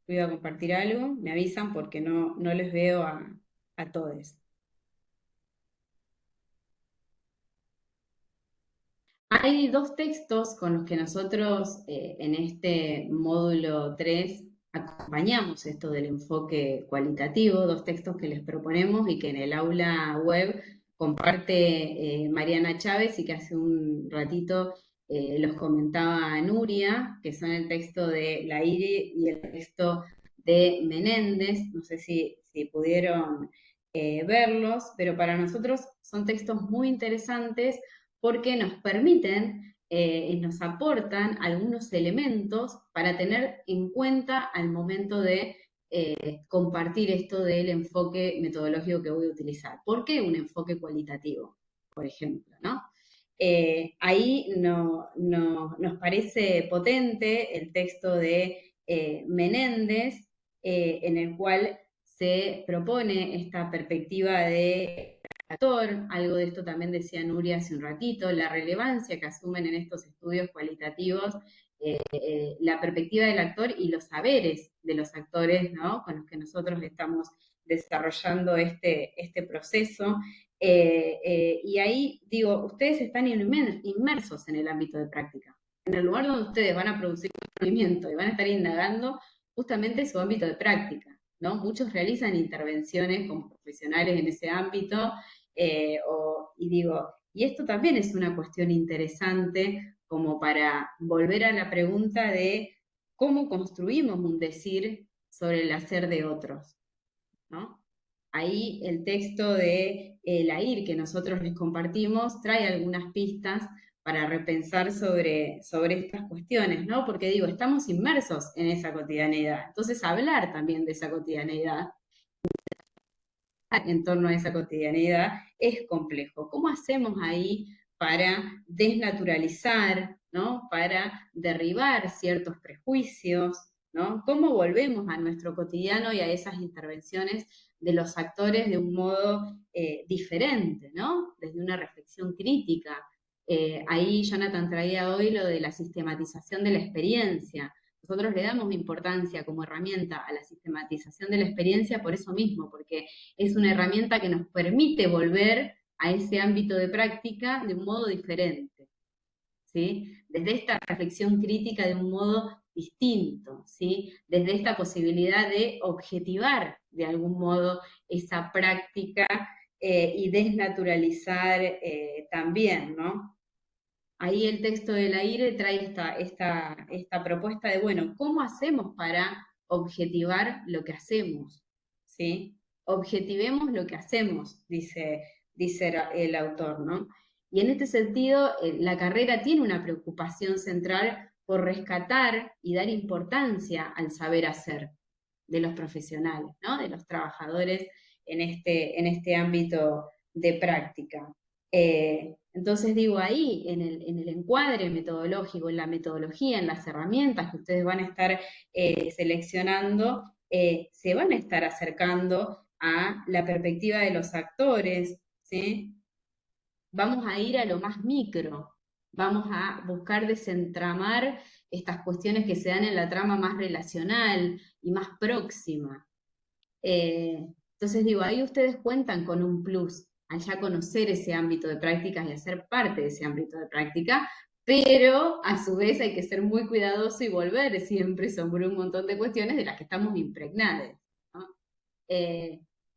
iba a compartir algo, me avisan porque no les veo a todos. Hay dos textos con los que nosotros en este módulo 3 acompañamos esto del enfoque cualitativo, dos textos que les proponemos y que en el aula web comparte Mariana Chávez y que hace un ratito los comentaba Nuria, que son el texto de Laire y el texto de Menéndez. No sé si pudieron verlos, pero para nosotros son textos muy interesantes porque nos permiten y nos aportan algunos elementos para tener en cuenta al momento de compartir esto del enfoque metodológico que voy a utilizar. ¿Por qué un enfoque cualitativo, por ejemplo, ¿no? Ahí nos parece potente el texto de Menéndez, en el cual se propone esta perspectiva de actor, algo de esto también decía Nuria hace un ratito, la relevancia que asumen en estos estudios cualitativos la perspectiva del actor y los saberes de los actores, ¿no? Con los que nosotros estamos desarrollando este proceso. Y ahí digo, ustedes están inmersos en el ámbito de práctica, en el lugar donde ustedes van a producir conocimiento y van a estar indagando justamente su ámbito de práctica, ¿no? Muchos realizan intervenciones como profesionales en ese ámbito, y esto también es una cuestión interesante como para volver a la pregunta de cómo construimos un decir sobre el hacer de otros, ¿no? Ahí el texto de Lair que nosotros les compartimos trae algunas pistas para repensar sobre estas cuestiones, ¿no? Porque digo, estamos inmersos en esa cotidianeidad, entonces hablar también de esa cotidianeidad en torno a esa cotidianeidad es complejo. ¿Cómo hacemos ahí para desnaturalizar, ¿no? Para derribar ciertos prejuicios, ¿no? ¿Cómo volvemos a nuestro cotidiano y a esas intervenciones de los actores de un modo diferente, ¿no? Desde una reflexión crítica. Ahí Jonathan traía hoy lo de la sistematización de la experiencia. Nosotros le damos importancia como herramienta a la sistematización de la experiencia por eso mismo, porque es una herramienta que nos permite volver a ese ámbito de práctica de un modo diferente, ¿sí? Desde esta reflexión crítica de un modo distinto, ¿sí? Desde esta posibilidad de objetivar de algún modo esa práctica y desnaturalizar también, ¿no? Ahí el texto de Laire trae esta propuesta de, bueno, ¿cómo hacemos para objetivar lo que hacemos? ¿Sí? Objetivemos lo que hacemos, dice el autor, ¿no? Y en este sentido, la carrera tiene una preocupación central por rescatar y dar importancia al saber hacer de los profesionales, ¿no? De los trabajadores en este ámbito de práctica. Entonces digo, ahí en el encuadre metodológico, en la metodología, en las herramientas que ustedes van a estar seleccionando, se van a estar acercando a la perspectiva de los actores, ¿sí? Vamos a ir a lo más micro, vamos a buscar desentramar estas cuestiones que se dan en la trama más relacional y más próxima. Entonces digo, ahí ustedes cuentan con un plus al ya conocer ese ámbito de prácticas y hacer parte de ese ámbito de práctica, pero a su vez hay que ser muy cuidadoso y volver siempre sobre un montón de cuestiones de las que estamos impregnados, ¿no?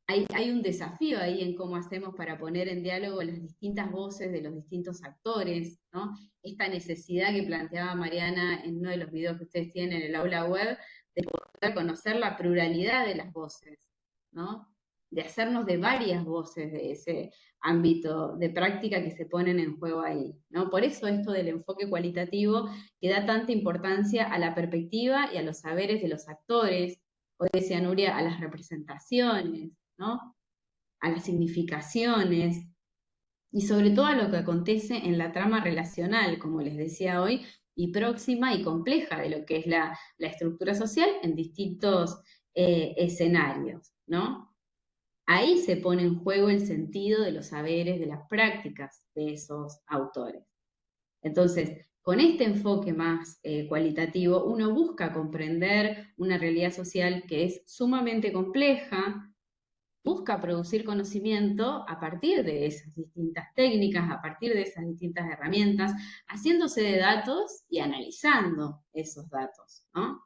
Hay un desafío ahí en cómo hacemos para poner en diálogo las distintas voces de los distintos actores, ¿no? Esta necesidad que planteaba Mariana en uno de los videos que ustedes tienen en el aula web, de poder conocer la pluralidad de las voces, ¿no? De hacernos de varias voces de ese ámbito de práctica que se ponen en juego ahí, ¿no? Por eso esto del enfoque cualitativo que da tanta importancia a la perspectiva y a los saberes de los actores, o decía Nuria, a las representaciones, ¿no? A las significaciones, y sobre todo a lo que acontece en la trama relacional, como les decía hoy, y próxima y compleja de lo que es la estructura social en distintos escenarios, ¿no? Ahí se pone en juego el sentido de los saberes, de las prácticas de esos autores. Entonces, con este enfoque más cualitativo, uno busca comprender una realidad social que es sumamente compleja, busca producir conocimiento a partir de esas distintas técnicas, a partir de esas distintas herramientas, haciéndose de datos y analizando esos datos, ¿no?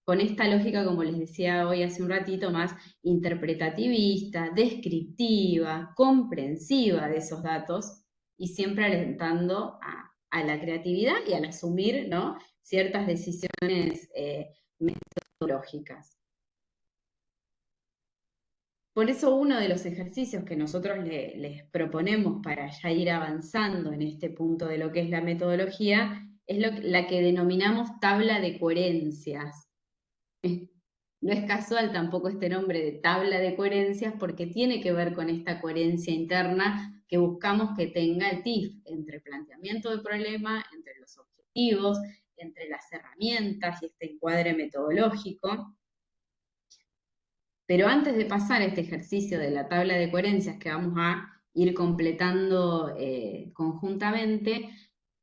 Con esta lógica, como les decía hoy hace un ratito, más interpretativista, descriptiva, comprensiva de esos datos, y siempre alentando a la creatividad y al asumir, ¿no?, ciertas decisiones metodológicas. Por eso uno de los ejercicios que nosotros les proponemos para ya ir avanzando en este punto de lo que es la metodología es la que denominamos tabla de coherencias. No es casual tampoco este nombre de tabla de coherencias porque tiene que ver con esta coherencia interna que buscamos que tenga el TIF entre el planteamiento del problema, entre los objetivos, entre las herramientas y este encuadre metodológico. Pero antes de pasar a este ejercicio de la tabla de coherencias que vamos a ir completando conjuntamente,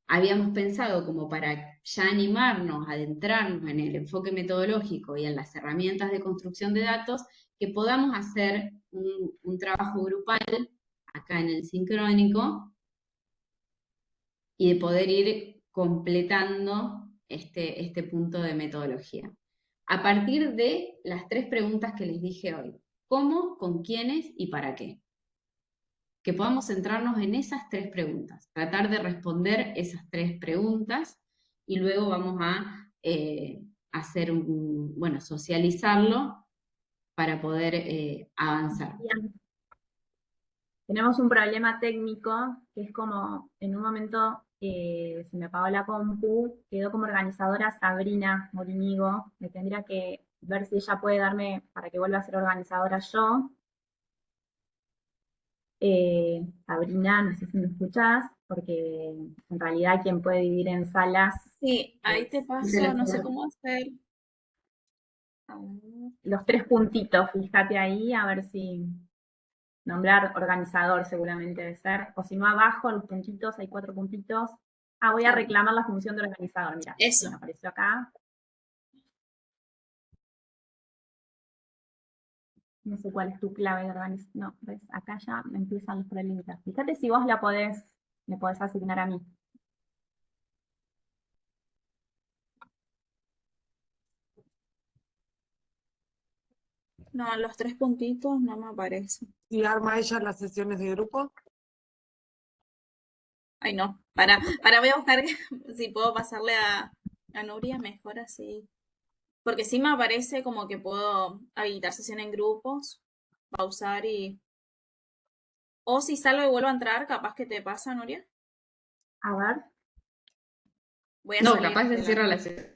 habíamos pensado como para ya animarnos, adentrarnos en el enfoque metodológico y en las herramientas de construcción de datos, que podamos hacer un trabajo grupal acá en el sincrónico y de poder ir completando este punto de metodología. A partir de las 3 preguntas que les dije hoy. ¿Cómo, con quiénes y para qué? Que podamos centrarnos en esas 3 preguntas, tratar de responder esas 3 preguntas y luego vamos a hacer socializarlo para poder avanzar. Bien. Tenemos un problema técnico que es como en un momento se me apagó la compu, quedó como organizadora Sabrina Morinigo, me tendría que ver si ella puede darme para que vuelva a ser organizadora yo. Sabrina, no sé si me escuchás, porque en realidad quien puede vivir en salas. Sí, ahí te paso, no sé cómo hacer. A ver. Los 3 puntitos, fíjate ahí, a ver si nombrar organizador seguramente debe ser. O si no, abajo los puntitos, hay 4 puntitos. Voy a reclamar la función de organizador, mira. Eso. Me apareció acá. No sé cuál es tu clave de organizador. No, ves, acá ya me empiezan los problemitas. Fíjate si vos me podés asignar a mí. No, los 3 puntitos no me aparecen. ¿Y arma ella las sesiones de grupo? Ay, no. Para voy a buscar si puedo pasarle a Nuria, mejor así. Porque sí me aparece como que puedo habilitar sesión en grupos, pausar y... O si salgo y vuelvo a entrar, capaz que te pasa, Nuria. A ver. Voy a No, salir capaz de se cierra la sesión.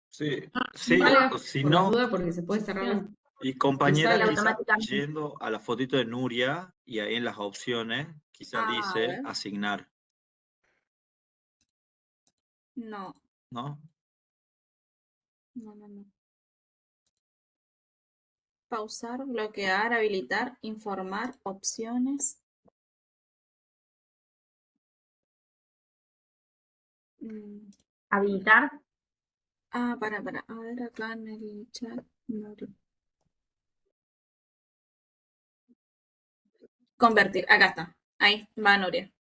Sí, sí, Vale, si por la no, duda, porque se puede cerrar Y compañera, sale quizás automáticamente. yendo a la fotito de Nuria y ahí en las opciones, quizás A dice ver, asignar, no, ¿no? no. Pausar, bloquear, habilitar, informar, opciones. Mm, Habilitar. para. A ver acá en el chat. Convertir, acá está. Ahí va Nuria.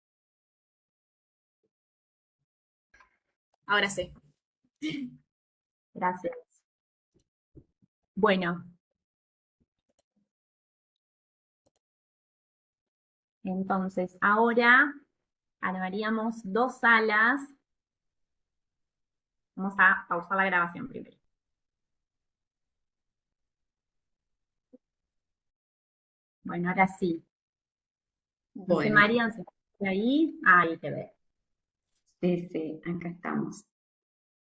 Ahora sí. Gracias. Bueno, entonces ahora armaríamos dos salas. Vamos a pausar la grabación primero. Bueno, ahora sí. Dice Bueno, Marian, ¿se ve ahí? Ahí te ve. sí, acá estamos.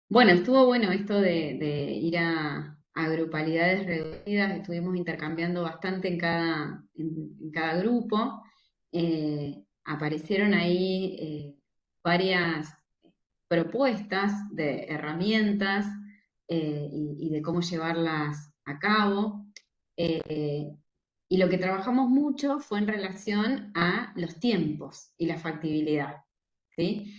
Bueno, estuvo bueno esto de ir a grupalidades reducidas, estuvimos intercambiando bastante en cada grupo. Aparecieron ahí varias propuestas de herramientas y de cómo llevarlas a cabo. Y lo que trabajamos mucho fue en relación a los tiempos y la factibilidad, ¿sí?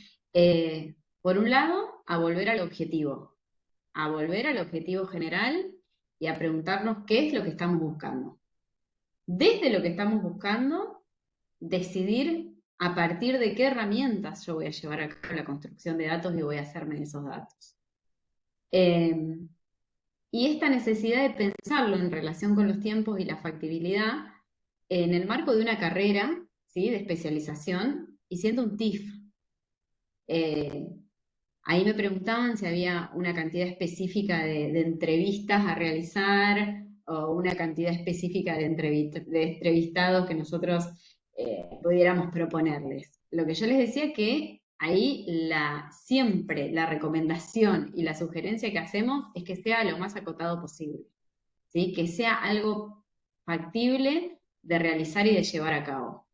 Por un lado, a volver al objetivo general y a preguntarnos qué es lo que estamos buscando. Desde lo que estamos buscando, decidir a partir de qué herramientas yo voy a llevar a cabo la construcción de datos y voy a hacerme de esos datos. Y esta necesidad de pensarlo en relación con los tiempos y la factibilidad en el marco de una carrera, ¿sí?, de especialización y siendo un TIF. Ahí me preguntaban si había una cantidad específica de entrevistas a realizar o una cantidad específica de entrevistados que nosotros pudiéramos proponerles. Lo que yo les decía es que ahí siempre la recomendación y la sugerencia que hacemos es que sea lo más acotado posible, ¿sí? Que sea algo factible de realizar y de llevar a cabo.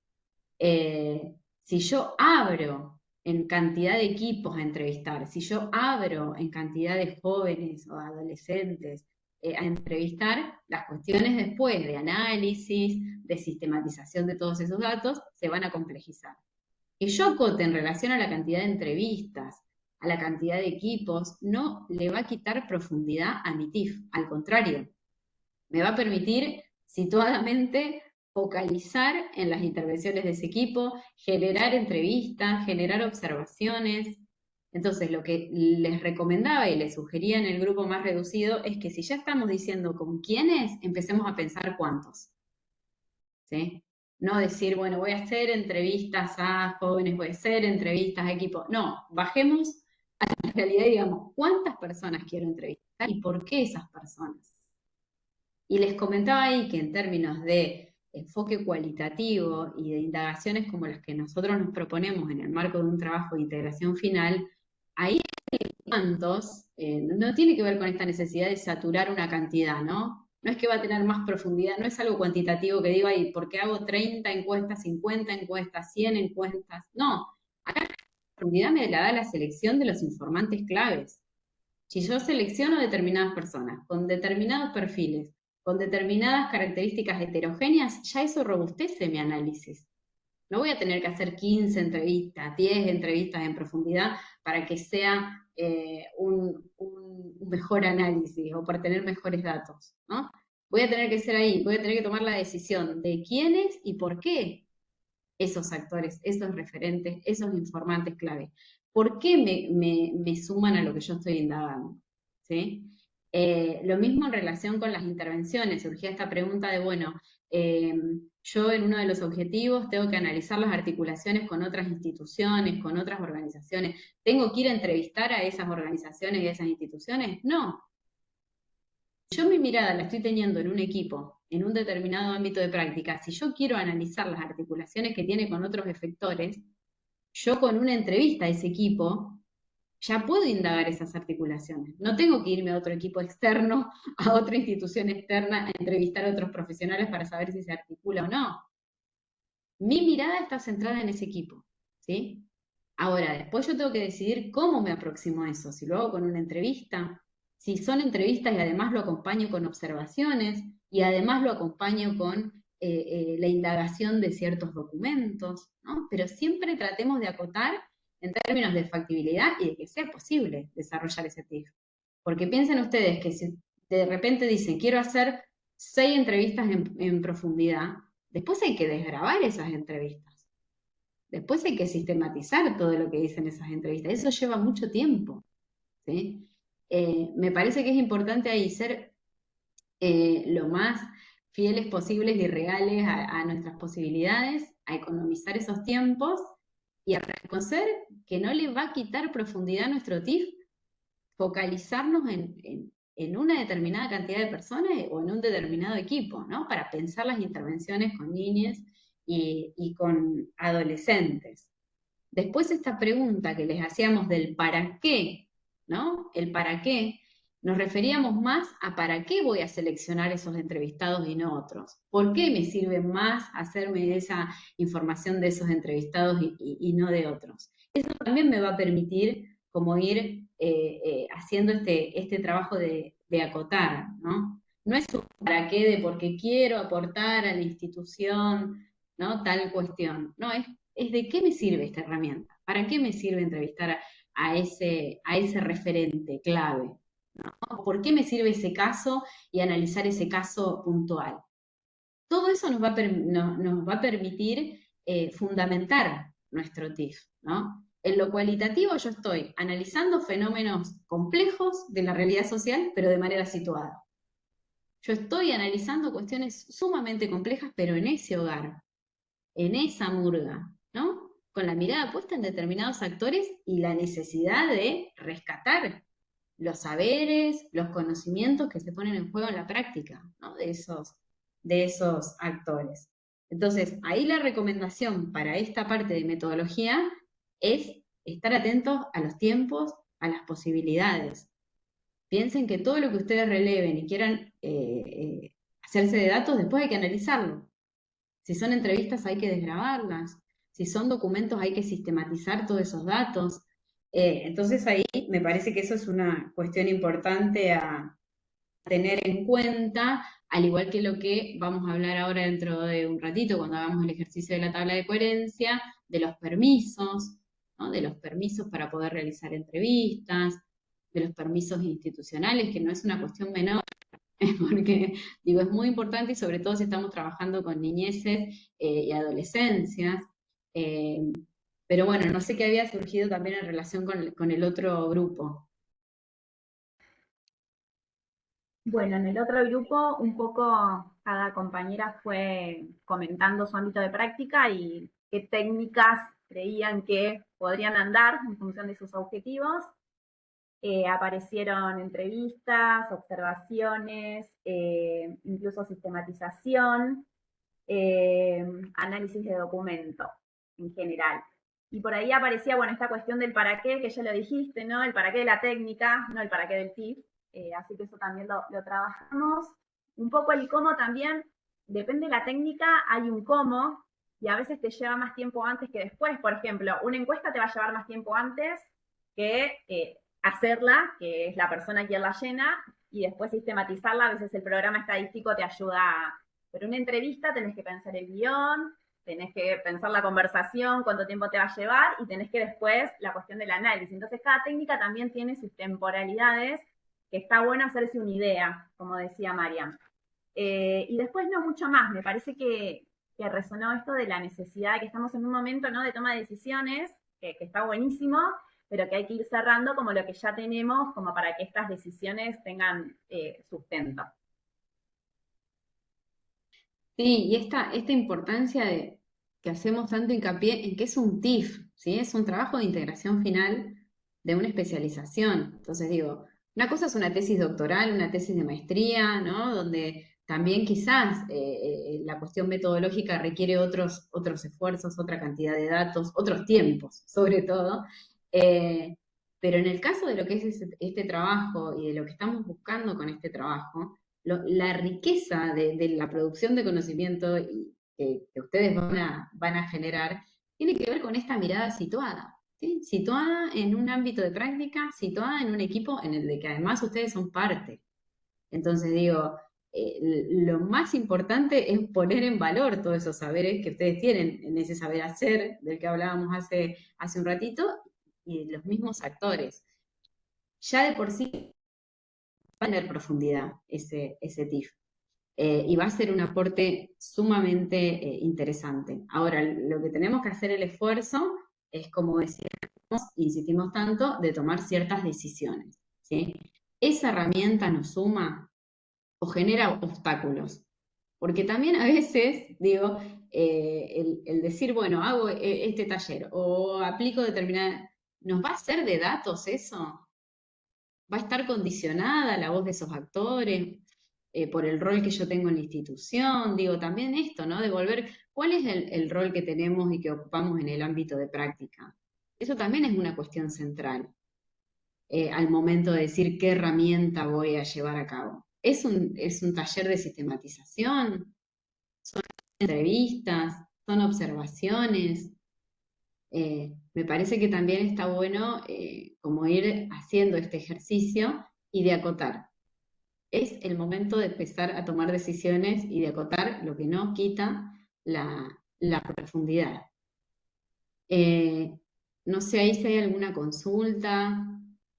Si yo abro en cantidad de equipos a entrevistar, si yo abro en cantidad de jóvenes o adolescentes a entrevistar, las cuestiones después de análisis, de sistematización de todos esos datos, se van a complejizar. Que yo acote en relación a la cantidad de entrevistas, a la cantidad de equipos, no le va a quitar profundidad a mi TIF, al contrario, me va a permitir situadamente focalizar en las intervenciones de ese equipo, generar entrevistas, generar observaciones. Entonces, lo que les recomendaba y les sugería en el grupo más reducido es que si ya estamos diciendo con quiénes, empecemos a pensar cuántos. ¿Sí? No decir, bueno, voy a hacer entrevistas a jóvenes, voy a hacer entrevistas a equipos. No, bajemos a la realidad y digamos, ¿cuántas personas quiero entrevistar y por qué esas personas? Y les comentaba ahí que en términos de enfoque cualitativo y de indagaciones como las que nosotros nos proponemos en el marco de un trabajo de integración final, ahí cuántos no tiene que ver con esta necesidad de saturar una cantidad, ¿no? No es que va a tener más profundidad, no es algo cuantitativo que digo ahí, porque hago 30 encuestas, 50 encuestas, 100 encuestas. No, acá la profundidad me la da la selección de los informantes claves. Si yo selecciono determinadas personas, con determinados perfiles, con determinadas características heterogéneas, ya eso robustece mi análisis. No voy a tener que hacer 15 entrevistas, 10 entrevistas en profundidad para que sea un mejor análisis o para tener mejores datos, ¿no? Voy a tener que ser ahí, voy a tener que tomar la decisión de quiénes y por qué esos actores, esos referentes, esos informantes clave. ¿Por qué me suman a lo que yo estoy indagando? ¿Sí? Lo mismo en relación con las intervenciones. Surgía esta pregunta de, bueno, yo en uno de los objetivos tengo que analizar las articulaciones con otras instituciones, con otras organizaciones. ¿Tengo que ir a entrevistar a esas organizaciones y a esas instituciones? No. Yo mi mirada la estoy teniendo en un equipo, en un determinado ámbito de práctica. Si yo quiero analizar las articulaciones que tiene con otros efectores, yo con una entrevista a ese equipo ya puedo indagar esas articulaciones. No tengo que irme a otro equipo externo, a otra institución externa, a entrevistar a otros profesionales para saber si se articula o no. Mi mirada está centrada en ese equipo, ¿sí? Ahora, después yo tengo que decidir cómo me aproximo a eso, si lo hago con una entrevista, si son entrevistas y además lo acompaño con observaciones y además lo acompaño con la indagación de ciertos documentos, ¿no? Pero siempre tratemos de acotar en términos de factibilidad y de que sea posible desarrollar ese TIF. Porque piensen ustedes que si de repente dicen, quiero hacer 6 entrevistas en profundidad, después hay que desgrabar esas entrevistas. Después hay que sistematizar todo lo que dicen esas entrevistas. Eso lleva mucho tiempo, ¿sí? Me parece que es importante ahí ser lo más fieles posibles y reales a nuestras posibilidades, a economizar esos tiempos y a reconocer que no le va a quitar profundidad a nuestro TIF focalizarnos en una determinada cantidad de personas o en un determinado equipo, ¿no? Para pensar las intervenciones con niñas y con adolescentes. Después esta pregunta que les hacíamos del para qué, ¿no? El para qué, nos referíamos más a para qué voy a seleccionar esos entrevistados y no otros. ¿Por qué me sirve más hacerme esa información de esos entrevistados y no de otros? Eso también me va a permitir como ir haciendo este trabajo de acotar, ¿no? No es un para qué de porque quiero aportar a la institución, ¿no? Tal cuestión. No, es de qué me sirve esta herramienta, para qué me sirve entrevistar a ese referente clave, ¿no? ¿Por qué me sirve ese caso y analizar ese caso puntual? Todo eso nos va a permitir fundamentar nuestro TIF, ¿no? En lo cualitativo yo estoy analizando fenómenos complejos de la realidad social, pero de manera situada. Yo estoy analizando cuestiones sumamente complejas, pero en ese hogar, en esa murga, ¿no? Con la mirada puesta en determinados actores y la necesidad de rescatar los saberes, los conocimientos que se ponen en juego en la práctica, ¿no? de esos actores. Entonces, ahí la recomendación para esta parte de metodología es estar atentos a los tiempos, a las posibilidades. Piensen que todo lo que ustedes releven y quieran hacerse de datos, después hay que analizarlo. Si son entrevistas hay que desgrabarlas, si son documentos hay que sistematizar todos esos datos. Entonces ahí me parece que eso es una cuestión importante a tener en cuenta, al igual que lo que vamos a hablar ahora dentro de un ratito, cuando hagamos el ejercicio de la tabla de coherencia, de los permisos, ¿no? De los permisos para poder realizar entrevistas, de los permisos institucionales, que no es una cuestión menor, porque digo, es muy importante y sobre todo si estamos trabajando con niñeces y adolescencias. Pero bueno, no sé qué había surgido también en relación con el otro grupo. Bueno, en el otro grupo un poco cada compañera fue comentando su ámbito de práctica y qué técnicas creían que podrían andar en función de sus objetivos. Aparecieron entrevistas, observaciones, incluso sistematización, análisis de documento en general. Y por ahí aparecía, bueno, esta cuestión del para qué, que ya lo dijiste, ¿no? El para qué de la técnica, no el para qué del TIF. Así que eso también lo trabajamos. Un poco el cómo también, depende de la técnica, hay un cómo, y a veces te lleva más tiempo antes que después. Por ejemplo, una encuesta te va a llevar más tiempo antes que hacerla, que es la persona quien la llena, y después sistematizarla. A veces el programa estadístico te ayuda a... Pero una entrevista tenés que pensar el guión, tenés que pensar la conversación, cuánto tiempo te va a llevar, y tenés que después la cuestión del análisis. Entonces cada técnica también tiene sus temporalidades, que está bueno hacerse una idea, como decía Mariam. Y después no mucho más, me parece que resonó esto de la necesidad de que estamos en un momento, ¿no?, de toma de decisiones, que está buenísimo, pero que hay que ir cerrando como lo que ya tenemos, como para que estas decisiones tengan sustento. Sí, y esta importancia de que hacemos tanto hincapié en que es un TIF, ¿sí? Es un trabajo de integración final de una especialización. Entonces digo, una cosa es una tesis doctoral, una tesis de maestría, ¿no? Donde también quizás la cuestión metodológica requiere otros esfuerzos, otra cantidad de datos, otros tiempos, sobre todo. Pero en el caso de lo que es este trabajo y de lo que estamos buscando con este trabajo, la riqueza de la producción de conocimiento que ustedes van a generar tiene que ver con esta mirada situada, ¿sí? Situada en un ámbito de práctica, situada en un equipo en el de que además ustedes son parte. Entonces digo, lo más importante es poner en valor todos esos saberes que ustedes tienen en ese saber hacer del que hablábamos hace un ratito y los mismos actores. Ya de por sí va a tener profundidad ese TIF. Y va a ser un aporte sumamente interesante. Ahora, lo que tenemos que hacer el esfuerzo es, como decíamos, insistimos tanto, de tomar ciertas decisiones, ¿sí? ¿Esa herramienta nos suma o genera obstáculos? Porque también a veces, digo, el decir, bueno, hago este taller o aplico determinada, ¿nos va a ser de datos eso? ¿Va a estar condicionada la voz de esos actores por el rol que yo tengo en la institución? Digo, también esto, ¿no? De volver, ¿cuál es el rol que tenemos y que ocupamos en el ámbito de práctica? Eso también es una cuestión central al momento de decir qué herramienta voy a llevar a cabo. Es un taller de sistematización? ¿Son entrevistas? ¿Son observaciones? Me parece que también está bueno como ir haciendo este ejercicio y de acotar. Es el momento de empezar a tomar decisiones y de acotar, lo que no quita la profundidad. No sé ahí si hay alguna consulta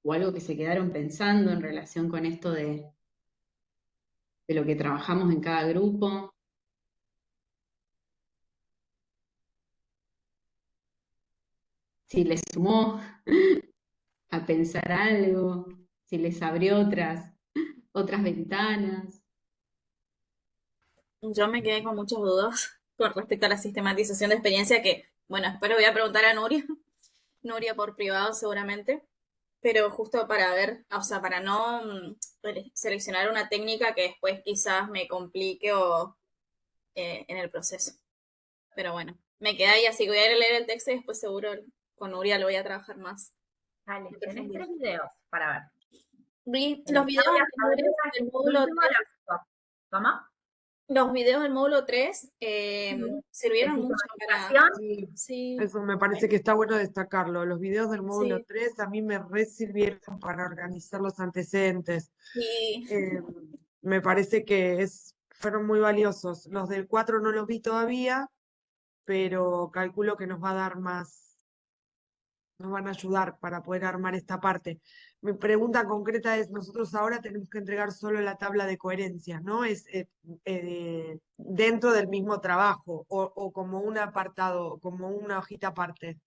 o algo que se quedaron pensando en relación con esto de lo que trabajamos en cada grupo. Si les sumó a pensar algo, si les abrió otras ventanas. Yo me quedé con muchas dudas con respecto a la sistematización de experiencia que, bueno, después le voy a preguntar a Nuria, Nuria por privado seguramente, pero justo para ver, o sea, para no seleccionar una técnica que después quizás me complique o en el proceso. Pero bueno, me quedé ahí, así que voy a leer el texto y después seguro con Nuria lo voy a trabajar más. Dale, tenés 3 videos para ver. Vi los videos Claudia Cabrera, del módulo último 3. gráfico. ¿Cómo? Los videos del módulo 3 Sí. sirvieron ¿De mucho para... sistematización? Sí, Sí, eso me parece que está bueno destacarlo. Los videos del módulo sí, 3 a mí me re sirvieron para organizar los antecedentes. sí. Me parece que fueron muy valiosos. Los del 4 no los vi todavía, pero calculo que nos va a dar más, nos van a ayudar para poder armar esta parte. Mi pregunta concreta es, nosotros ahora tenemos que entregar solo la tabla de coherencia, ¿no? Es dentro del mismo trabajo o como un apartado, como una hojita aparte.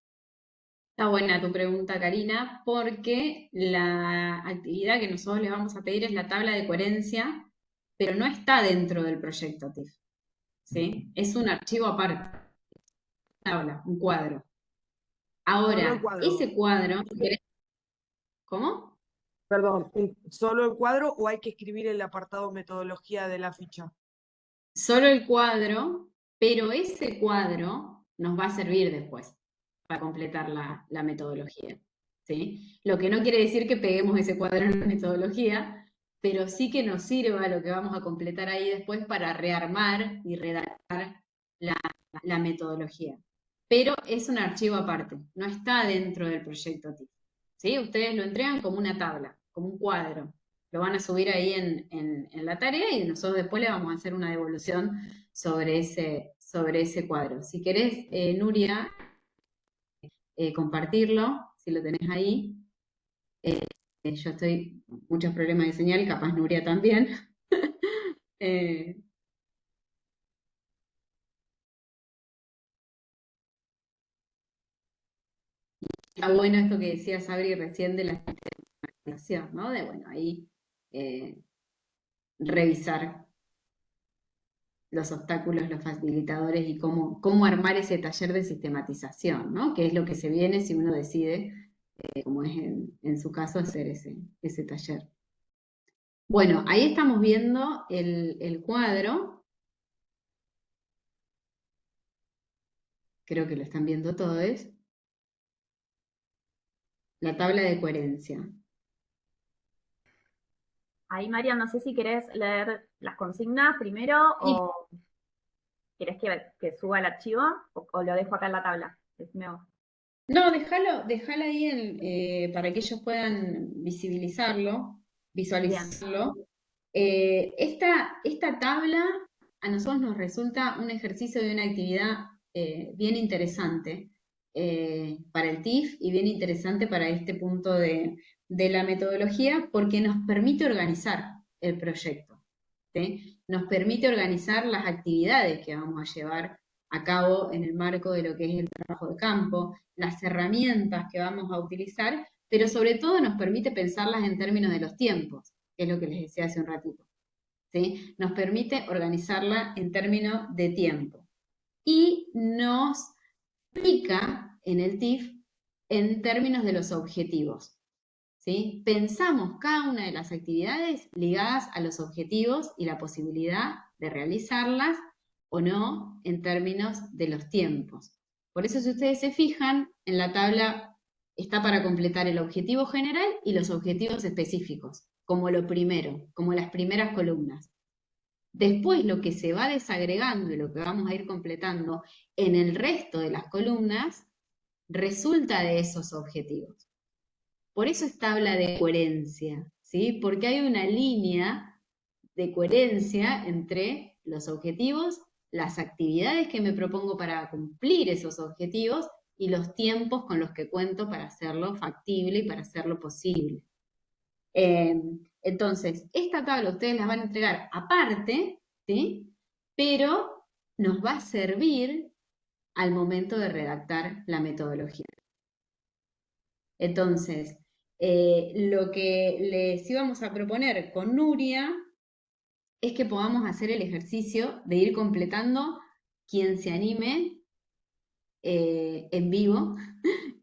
Está buena tu pregunta, Karina, porque la actividad que nosotros le vamos a pedir es la tabla de coherencia, pero no está dentro del proyecto TIF, ¿sí? Es un archivo aparte, una tabla, un cuadro. Solo el Ahora, cuadro. ese cuadro, ¿cómo? Perdón, ¿solo el cuadro o hay que escribir el apartado metodología de la ficha? Solo el cuadro, pero ese cuadro nos va a servir después para completar la metodología, ¿sí? Lo que no quiere decir que peguemos ese cuadro en la metodología, pero sí que nos sirva lo que vamos a completar ahí después para rearmar y redactar la metodología. Pero es un archivo aparte, no está dentro del proyecto TIF, ¿sí? Ustedes lo entregan como una tabla, como un cuadro. Lo van a subir ahí en la tarea y nosotros después le vamos a hacer una devolución sobre ese cuadro. Si querés, Nuria, compartirlo, si lo tenés ahí. Yo estoy con muchos problemas de señal, capaz Nuria también. Eh, Está bueno esto que decía Sabri recién de la sistematización, ¿no? De, bueno, ahí revisar los obstáculos, los facilitadores y cómo armar ese taller de sistematización, ¿no? Que es lo que se viene si uno decide, como es en su caso, hacer ese taller. Bueno, ahí estamos viendo el cuadro. Creo que lo están viendo todos. la tabla de coherencia. Ahí, María, no sé si querés leer las consignas primero Sí. o querés que suba el archivo o lo dejo acá en la tabla. Decime vos. No, déjalo ahí para que ellos puedan Bien, visualizarlo. Esta tabla a nosotros nos resulta un ejercicio de una actividad bien interesante para el TIF y bien interesante para este punto de la metodología porque nos permite organizar el proyecto, ¿sí? Nos permite organizar las actividades que vamos a llevar a cabo en el marco de lo que es el trabajo de campo, las herramientas que vamos a utilizar, pero sobre todo nos permite pensarlas en términos de los tiempos, que es lo que les decía hace un ratito. ¿Sí? Nos permite organizarla en términos de tiempo. Y nos explica en el TIF en términos de los objetivos. ¿Sí? Pensamos cada una de las actividades ligadas a los objetivos y la posibilidad de realizarlas o no en términos de los tiempos. Por eso, si ustedes se fijan, en la tabla está para completar el objetivo general y los objetivos específicos, como lo primero, como las primeras columnas. Después, lo que se va desagregando y lo que vamos a ir completando en el resto de las columnas resulta de esos objetivos. Por eso es tabla de coherencia, ¿sí? Porque hay una línea de coherencia entre los objetivos, las actividades que me propongo para cumplir esos objetivos y los tiempos con los que cuento para hacerlo factible y para hacerlo posible. Entonces, esta tabla ustedes la van a entregar aparte, ¿sí? Pero nos va a servir al momento de redactar la metodología. Entonces, lo que les íbamos a proponer con Nuria es que podamos hacer el ejercicio de ir completando quien se anime en vivo,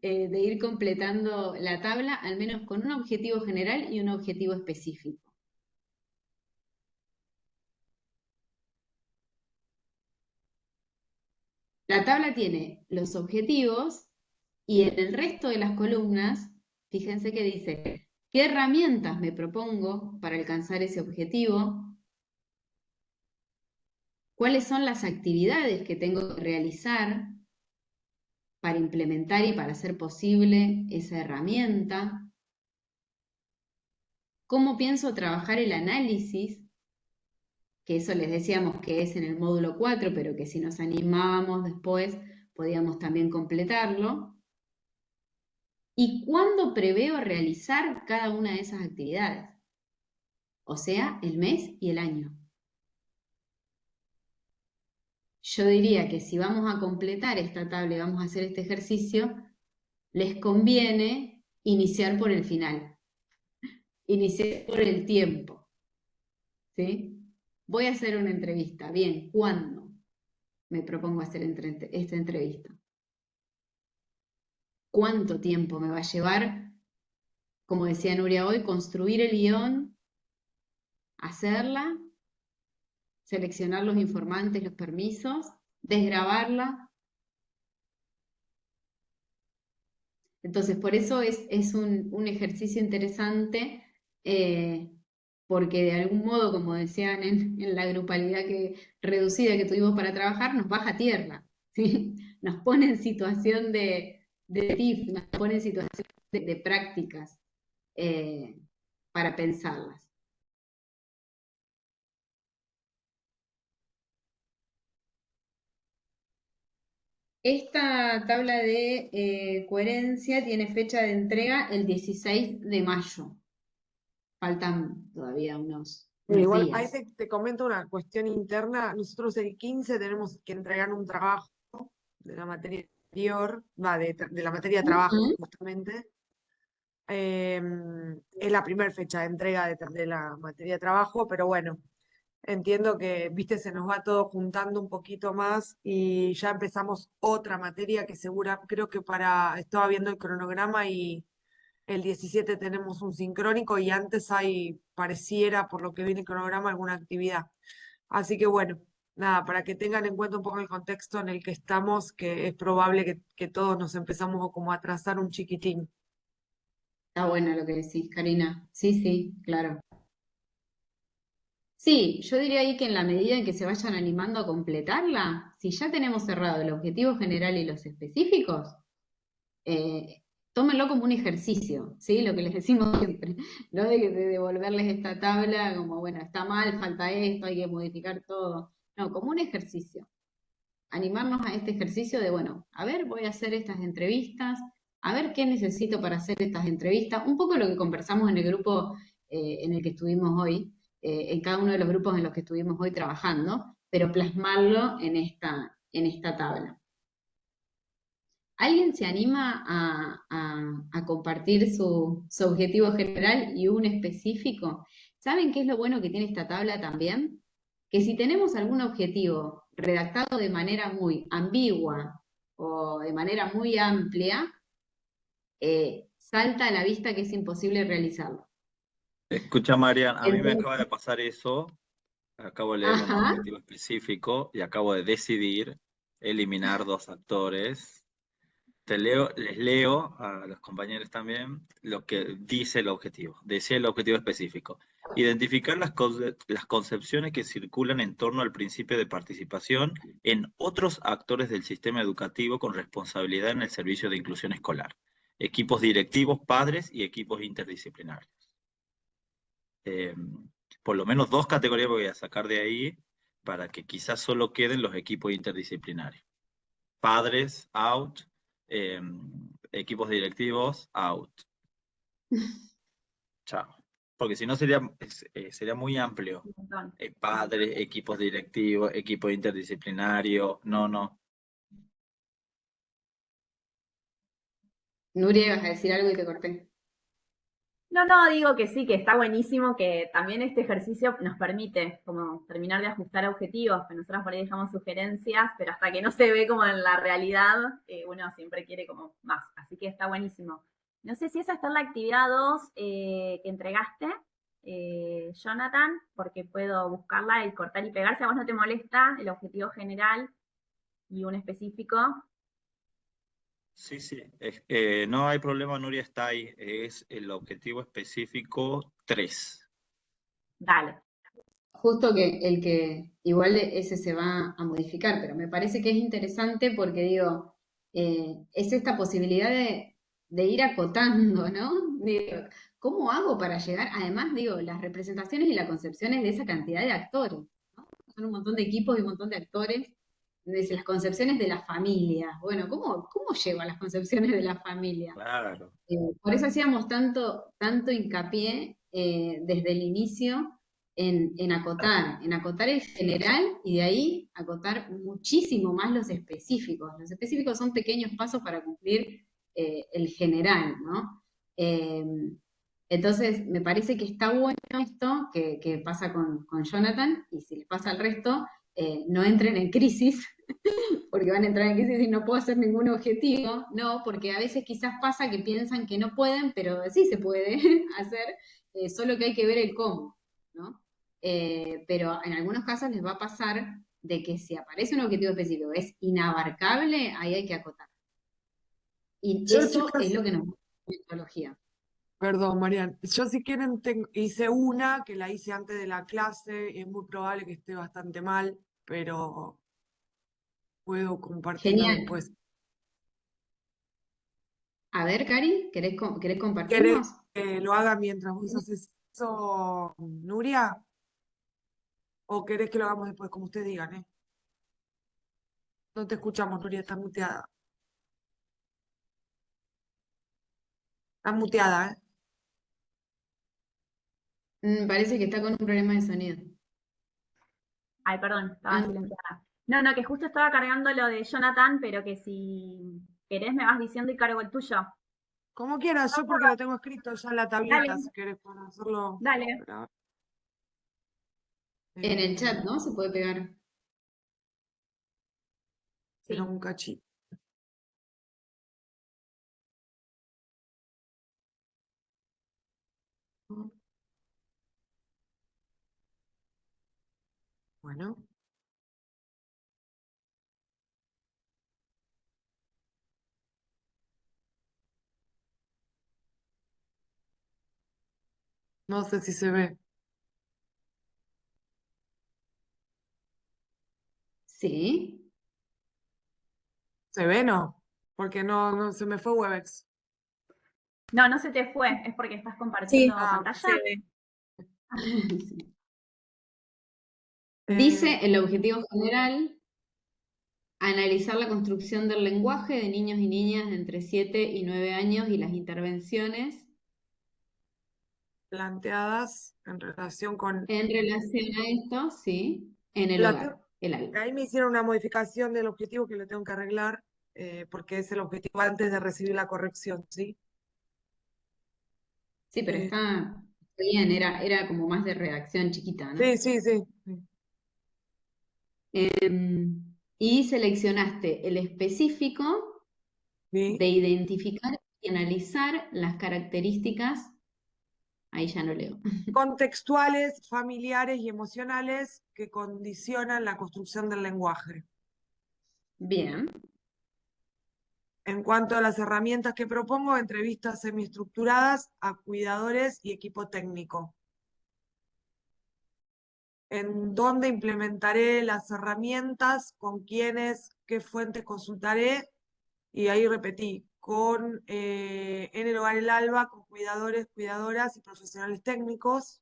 de ir completando la tabla al menos con un objetivo general y un objetivo específico. La tabla tiene los objetivos y en el resto de las columnas, fíjense que dice, ¿qué herramientas me propongo para alcanzar ese objetivo? ¿Cuáles son las actividades que tengo que realizar para implementar y para hacer posible esa herramienta? ¿Cómo pienso trabajar el análisis? Que eso les decíamos que es en el módulo 4, pero que si nos animábamos después podíamos también completarlo. ¿Y cuándo preveo realizar cada una de esas actividades? O sea, el mes y el año. Yo diría que si vamos a completar esta tabla y vamos a hacer este ejercicio, les conviene iniciar por el final, iniciar por el tiempo, ¿sí? Voy a hacer una entrevista. Bien, ¿cuándo me propongo hacer esta entrevista? ¿Cuánto tiempo me va a llevar, como decía Nuria hoy, construir el guión, hacerla, seleccionar los informantes, los permisos, desgrabarla? Entonces, por eso es un ejercicio interesante, porque de algún modo, como decían en la grupalidad reducida que tuvimos para trabajar, nos baja a tierra, ¿sí? Nos pone en situación de TIF, nos pone en situación de prácticas para pensarlas. Esta tabla de coherencia tiene fecha de entrega el 16 de mayo. Faltan todavía unos Igual, ahí días. te comento una cuestión interna. Nosotros el 15 tenemos que entregar un trabajo de la materia anterior, de la materia de trabajo, Ujú. justamente. Es la primera fecha de entrega de la materia de trabajo, pero bueno, entiendo que, viste, se nos va todo juntando un poquito más y ya empezamos otra materia que creo que estaba viendo el cronograma y el 17 tenemos un sincrónico y antes pareciera, por lo que viene el cronograma, alguna actividad. Así que bueno, nada, para que tengan en cuenta un poco el contexto en el que estamos, que es probable que todos nos empezamos como a atrasar un chiquitín. Está bueno lo que decís, Karina. Sí, sí, claro. Sí, yo diría ahí que en la medida en que se vayan animando a completarla, si ya tenemos cerrado el objetivo general y los específicos, tómenlo como un ejercicio, ¿sí? Lo que les decimos siempre, no de devolverles esta tabla como, bueno, está mal, falta esto, hay que modificar todo. No, como un ejercicio. Animarnos a este ejercicio de, bueno, a ver, voy a hacer estas entrevistas, a ver qué necesito para hacer estas entrevistas. Un poco lo que conversamos en el grupo en el que estuvimos hoy, en cada uno de los grupos en los que estuvimos hoy trabajando, pero plasmarlo en esta tabla. ¿Alguien se anima a compartir su objetivo general y un específico? ¿Saben qué es lo bueno que tiene esta tabla también? Que si tenemos algún objetivo redactado de manera muy ambigua o de manera muy amplia, salta a la vista que es imposible realizarlo. Escucha, Marian, a mí me acaba Entonces, de pasar eso. Acabo de leer un ajá, objetivo específico y acabo de decidir eliminar 2 actores. Les leo a los compañeros también lo que dice el objetivo. Decía el objetivo específico. Identificar las concepciones que circulan en torno al principio de participación en otros actores del sistema educativo con responsabilidad en el servicio de inclusión escolar. Equipos directivos, padres y equipos interdisciplinarios. Eh, por lo menos 2 categorías voy a sacar de ahí para que quizás solo queden los equipos interdisciplinarios. Padres, out. eh, Equipos directivos, out. Chao. Porque si no sería muy amplio. Un montón. Padres, equipos directivos, equipo interdisciplinario. No, no. Nuria, ibas a decir algo y te corté. No, no, digo que sí, que está buenísimo, que también este ejercicio nos permite como terminar de ajustar objetivos, que nosotros por ahí dejamos sugerencias, pero hasta que no se ve como en la realidad, uno siempre quiere como más, así que está buenísimo. No sé si esa está en la actividad 2 que entregaste, Jonathan, porque puedo buscarla y cortar y pegar, si a vos no te molesta el objetivo general y un específico, Sí, sí. No hay problema, Nuria está ahí. Es el objetivo específico 3. dale. Justo que el que igual ese se va a modificar, pero me parece que es interesante porque digo, es esta posibilidad de ir acotando, ¿no? Digo, ¿cómo hago para llegar? Además, digo, las representaciones y las concepciones de esa cantidad de actores, ¿no? Son un montón de equipos y un montón de actores. Desde las concepciones de las familias. Bueno, ¿cómo llego a las concepciones de la familia? Claro. Por eso hacíamos tanto hincapié desde el inicio en acotar el general y de ahí acotar muchísimo más los específicos. Los específicos son pequeños pasos para cumplir el general, ¿no? Eh, entonces, me parece que está bueno esto que pasa con Jonathan, y si les pasa al resto, no entren en crisis porque van a entrar en crisis y no puedo hacer ningún objetivo, no, porque a veces quizás pasa que piensan que no pueden, pero sí se puede hacer, solo que hay que ver el cómo, ¿no? Pero en algunos casos les va a pasar de que si aparece un objetivo específico es inabarcable, ahí hay que acotar. Y Yo, eso chicas, es lo que nos gusta en metodología. perdón, Marian, yo si quieren hice una que la hice antes de la clase, y es muy probable que esté bastante mal, pero puedo compartirla Genial. después. A ver, Cari, ¿querés ¿Querés compartirnos? que lo haga mientras vos haces eso, Nuria? ¿O querés que lo hagamos después, como ustedes digan, eh? No te escuchamos, Nuria, estás muteada. Estás muteada, ¿eh? Parece que está con un problema de sonido. Ay, perdón, estaba Ah, silenciada. No, no, que justo estaba cargando lo de Jonathan, pero que si querés me vas diciendo y cargo el tuyo. Como quieras, yo porque lo tengo escrito ya en la Dale, tablita, si querés para hacerlo. dale. Espera, en el chat, eh, ¿no? Se puede pegar. espera Sí. un cachito. Bueno, No sé si se ve. Sí. ¿Se ve, no? Porque no se me fue Webex. No, no se te fue, es porque estás compartiendo Sí, Ah, ok. pantalla. se ve. Sí. Eh, Dice el objetivo general, analizar la construcción del lenguaje de niños y niñas de entre 7 y 9 años y las intervenciones planteadas en relación con en relación a esto, sí, en el la te- hogar, el algo. ahí me hicieron una modificación del objetivo que lo tengo que arreglar, porque es el objetivo antes de recibir la corrección, ¿sí? Sí, pero Eh, está bien, era como más de redacción chiquita, ¿no? sí, sí, sí, sí. Y seleccionaste el específico Sí. de identificar y analizar las características, ahí ya no leo. Contextuales, familiares y emocionales que condicionan la construcción del lenguaje. Bien, En cuanto a las herramientas que propongo, entrevistas semiestructuradas a cuidadores y equipo técnico. En dónde implementaré las herramientas, con quiénes, qué fuentes consultaré, y ahí repetí, en el hogar El Alba, con cuidadores, cuidadoras y profesionales técnicos.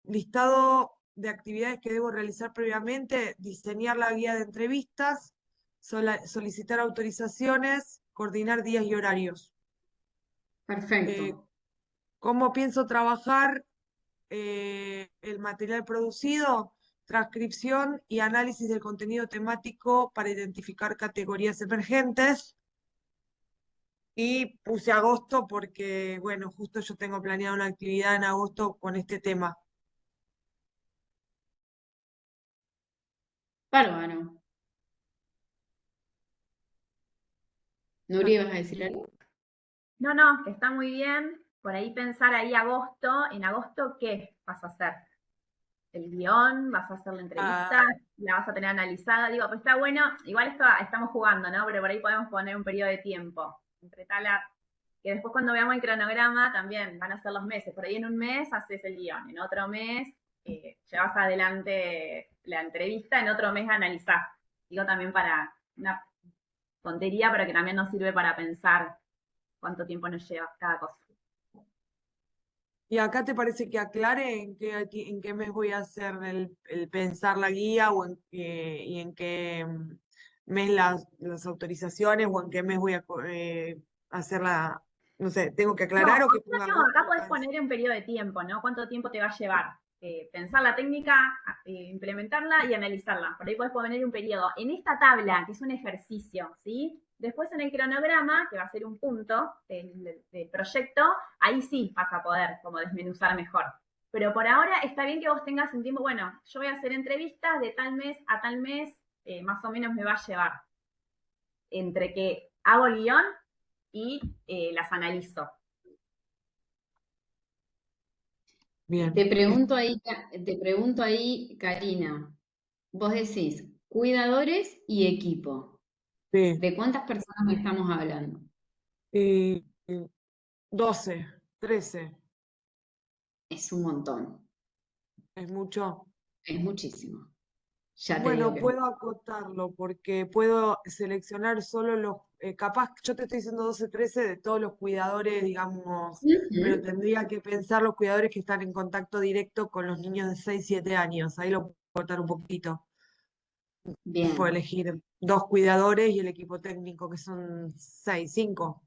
Listado de actividades que debo realizar previamente, diseñar la guía de entrevistas, solicitar autorizaciones, coordinar días y horarios. Eh, perfecto. ¿Cómo pienso trabajar el material producido? Transcripción y análisis del contenido temático para identificar categorías emergentes. Y puse agosto porque, bueno, justo yo tengo planeada una actividad en agosto con este tema. Bárbaro. Nuria, ¿vas a decir algo? No, no, que está muy bien. Por ahí pensar ahí agosto, en agosto, ¿qué vas a hacer? ¿El guión? ¿Vas a hacer la entrevista? Ah, ¿La vas a tener analizada? Digo, pues está bueno, igual esto estamos jugando, ¿no? Pero por ahí podemos poner un periodo de tiempo. Entre tal, que después cuando veamos el cronograma también van a ser los meses. Por ahí en un mes haces el guión, en otro mes llevas adelante la entrevista, en otro mes analizás. Digo también para una tontería, pero que también nos sirve para pensar cuánto tiempo nos lleva cada cosa. ¿y acá te parece que aclare en qué mes voy a hacer el pensar la guía o y en qué mes las autorizaciones o en qué mes voy a hacer no sé, tengo que No, aclarar o que ponga no, acá agosto? podés poner un periodo de tiempo, ¿no? ¿Cuánto tiempo te va a llevar? Pensar la técnica, implementarla y analizarla. Por ahí podés poner un periodo. En esta tabla, que es un ejercicio, ¿sí? Después en el cronograma, que va a ser un punto del proyecto, ahí sí vas a poder como desmenuzar mejor. Pero por ahora está bien que vos tengas un tiempo, bueno, yo voy a hacer entrevistas de tal mes a tal mes, más o menos me va a llevar entre que hago el guión y las analizo. Bien. Te pregunto ahí, Karina, vos decís cuidadores y equipo. Sí. ¿De cuántas personas estamos hablando? Y 12, 13, Es un montón, es mucho. es muchísimo. Ya te digo Bueno, que es puedo acotarlo porque puedo seleccionar solo capaz, yo te estoy diciendo 12, 13 de todos los cuidadores, digamos, pero Ujú. tendría que pensar los cuidadores que están en contacto directo con los niños de 6, 7 años. Ahí lo puedo cortar un poquito. Fue Bien, elegir dos cuidadores y el equipo técnico, que son 6, 5.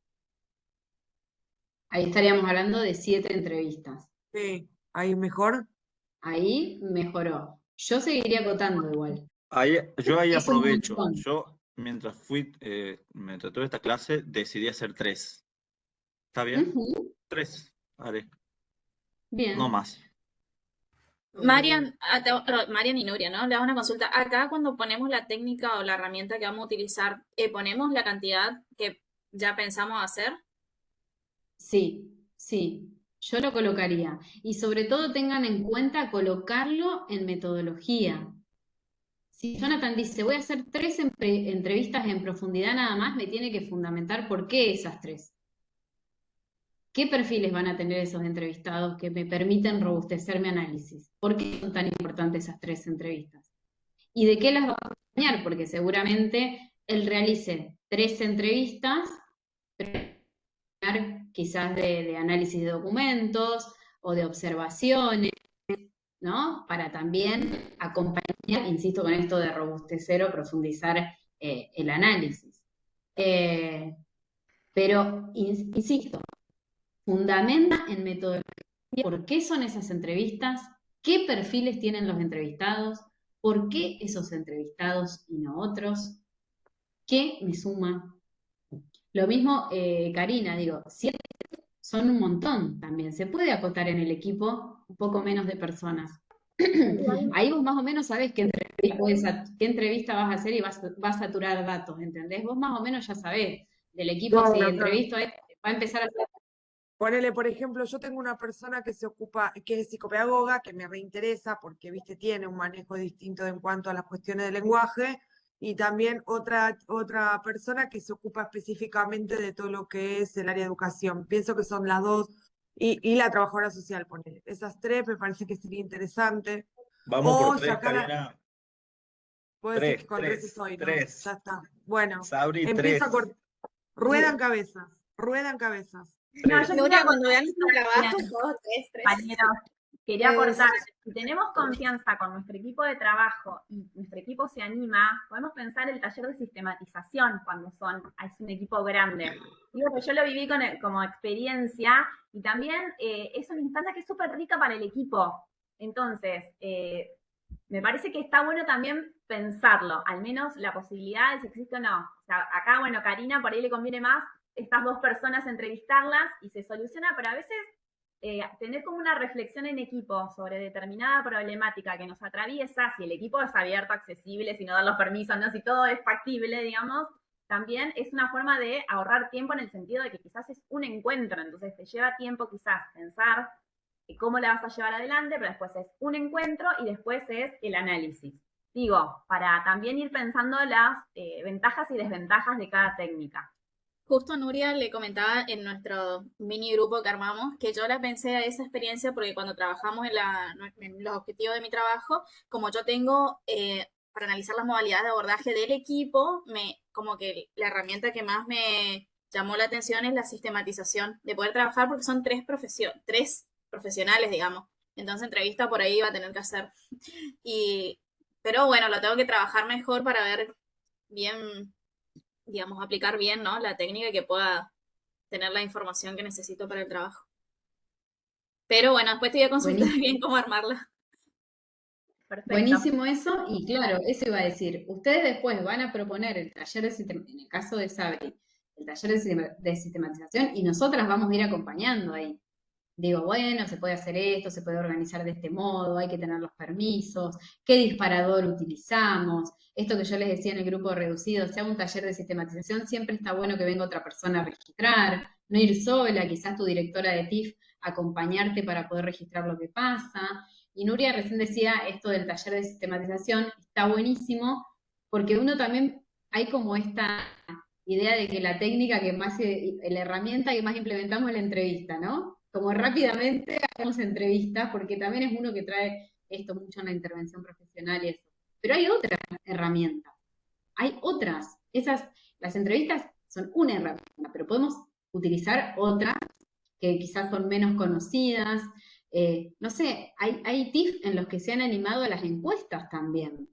ahí estaríamos hablando de 7 entrevistas. Sí, ahí mejor. Ahí mejoró. Yo seguiría acotando igual. Yo ahí Es un aprovecho. montón. Yo, mientras tuve esta clase, decidí hacer 3. ¿Está bien? Ujú. 3, haré, no Bien. más. Marian, Marian y Nuria, ¿no? Le hago una consulta. Acá cuando ponemos la técnica o la herramienta que vamos a utilizar, ¿ponemos la cantidad que ya pensamos hacer? Sí, sí. Yo lo colocaría. Y sobre todo tengan en cuenta colocarlo en metodología. Si Jonathan dice, voy a hacer 3 entrevistas en profundidad nada más, me tiene que fundamentar por qué esas 3. ¿Qué perfiles van a tener esos entrevistados que me permiten robustecer mi análisis? ¿Por qué son tan importantes esas 3 entrevistas? ¿Y de qué las va a acompañar? Porque seguramente él realice 3 entrevistas, quizás de análisis de documentos o de observaciones, ¿no? Para también acompañar, insisto con esto de robustecer o profundizar el análisis. Pero, insisto, fundamenta en metodología por qué son esas entrevistas, qué perfiles tienen los entrevistados, por qué esos entrevistados y no otros, qué me suma. Lo mismo, Karina, digo, 7 son un montón también. Se puede acotar en el equipo un poco menos de personas. Ahí vos más o menos sabés qué entrevista vas a hacer y vas a saturar datos, ¿entendés? Vos más o menos ya sabés del equipo, si Claro, claro. entrevisto a este, va a empezar a hacer. Ponele, por ejemplo, yo tengo una persona que se ocupa, que es psicopedagoga, que me reinteresa porque, viste, tiene un manejo distinto en cuanto a las cuestiones de lenguaje, y también otra persona que se ocupa específicamente de todo lo que es el área de educación. Pienso que son las dos, y la trabajadora social, ponele. Esas 3 me parece que sería interesante. Vamos por O 3, sacar Karina. puedo decir 3, que con 3 estoy, ¿no? 3. Ya está. Bueno, Sabri, empiezo a 3. ruedan cabezas, ruedan cabezas. No, yo Nuria, quería cuando vean nuestro aportar, trabajo, 2, 3, 3. compañeros, quería aportar, Eso. si tenemos confianza con nuestro equipo de trabajo y nuestro equipo se anima, podemos pensar el taller de sistematización cuando es un equipo grande. Digo que yo lo viví como experiencia y también es una instancia que es súper rica para el equipo. Entonces, me parece que está bueno también pensarlo, al menos la posibilidad de si existe o no. O sea, acá, bueno, Karina, por ahí le conviene más estas 2 personas entrevistarlas y se soluciona, pero a veces tener como una reflexión en equipo sobre determinada problemática que nos atraviesa, si el equipo es abierto, accesible, si no dan los permisos, ¿no? Si todo es factible, digamos, también es una forma de ahorrar tiempo en el sentido de que quizás es un encuentro, entonces te lleva tiempo quizás pensar cómo la vas a llevar adelante, pero después es un encuentro y después es el análisis. Digo, para también ir pensando las ventajas y desventajas de cada técnica. Justo Nuria le comentaba en nuestro mini grupo que armamos que yo la pensé a esa experiencia porque cuando trabajamos en los objetivos de mi trabajo, como yo tengo para analizar las modalidades de abordaje del equipo, como que la herramienta que más me llamó la atención es la sistematización, de poder trabajar porque son 3 profesionales, digamos. Entonces entrevista por ahí va a tener que hacer. Pero bueno, lo tengo que trabajar mejor para ver bien, digamos, aplicar bien, ¿no? La técnica y que pueda tener la información que necesito para el trabajo. Pero bueno, después te voy a consultar Buenísimo. bien cómo armarla. Perfecto. Buenísimo eso, y claro, eso iba a decir, ustedes después van a proponer el taller en el caso de Sabri, el taller de sistematización, y nosotras vamos a ir acompañando ahí. Digo, bueno, se puede hacer esto, se puede organizar de este modo, hay que tener los permisos, qué disparador utilizamos, esto que yo les decía en el grupo reducido, si hago un taller de sistematización, siempre está bueno que venga otra persona a registrar, no ir sola, quizás tu directora de TIF acompañarte para poder registrar lo que pasa. Y Nuria recién decía esto del taller de sistematización, está buenísimo, porque uno también, hay como esta idea de que la técnica que más, la herramienta que más implementamos es la entrevista, ¿no? Como rápidamente hacemos entrevistas, porque también es uno que trae esto mucho en la intervención profesional y eso. Pero hay otras herramientas, hay otras. Las entrevistas son una herramienta, pero podemos utilizar otras que quizás son menos conocidas. No sé, hay TIF en los que se han animado a las encuestas también.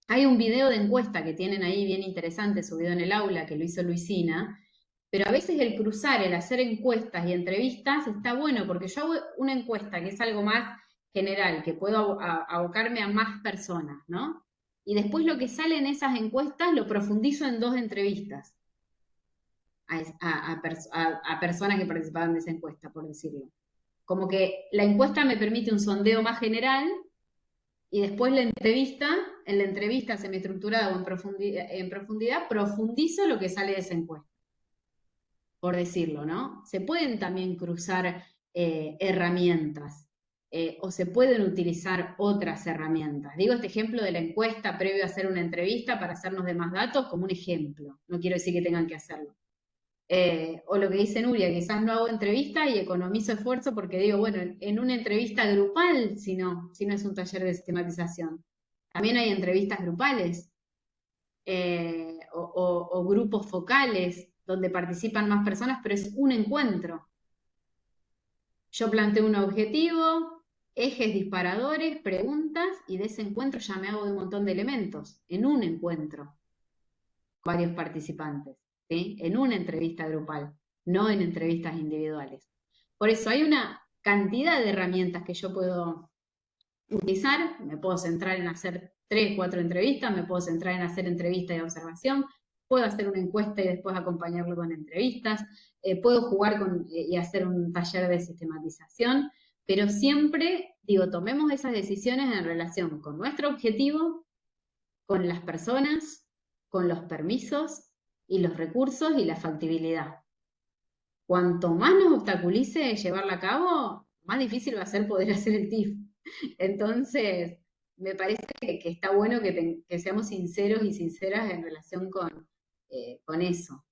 Hay un video de encuesta que tienen ahí bien interesante, subido en el aula, que lo hizo Luisina, pero a veces el cruzar, el hacer encuestas y entrevistas está bueno, porque yo hago una encuesta que es algo más general, que puedo abocarme a más personas, ¿no? Y después lo que sale en esas encuestas lo profundizo en 2 entrevistas a personas que participaban de esa encuesta, por decirlo. Como que la encuesta me permite un sondeo más general y después en la entrevista semi-estructurada o en profundidad, profundizo lo que sale de esa encuesta, por decirlo, ¿no? Se pueden también cruzar herramientas o se pueden utilizar otras herramientas. Digo este ejemplo de la encuesta previo a hacer una entrevista para hacernos de más datos como un ejemplo. No quiero decir que tengan que hacerlo. O lo que dice Nuria, quizás no hago entrevista y economizo esfuerzo porque digo, bueno, en una entrevista grupal, si no es un taller de sistematización. También hay entrevistas grupales o grupos focales donde participan más personas, pero es un encuentro. Yo planteo un objetivo, ejes disparadores, preguntas, y de ese encuentro ya me hago de un montón de elementos, en un encuentro, varios participantes, ¿sí? En una entrevista grupal, no en entrevistas individuales. Por eso hay una cantidad de herramientas que yo puedo utilizar, me puedo centrar en hacer 3, 4 entrevistas, me puedo centrar en hacer entrevistas de observación, puedo hacer una encuesta y después acompañarlo con entrevistas, puedo jugar y hacer un taller de sistematización, pero siempre, digo, tomemos esas decisiones en relación con nuestro objetivo, con las personas, con los permisos y los recursos y la factibilidad. Cuanto más nos obstaculice llevarla a cabo, más difícil va a ser poder hacer el TIF. Entonces, me parece que está bueno que seamos sinceros y sinceras en relación con eso.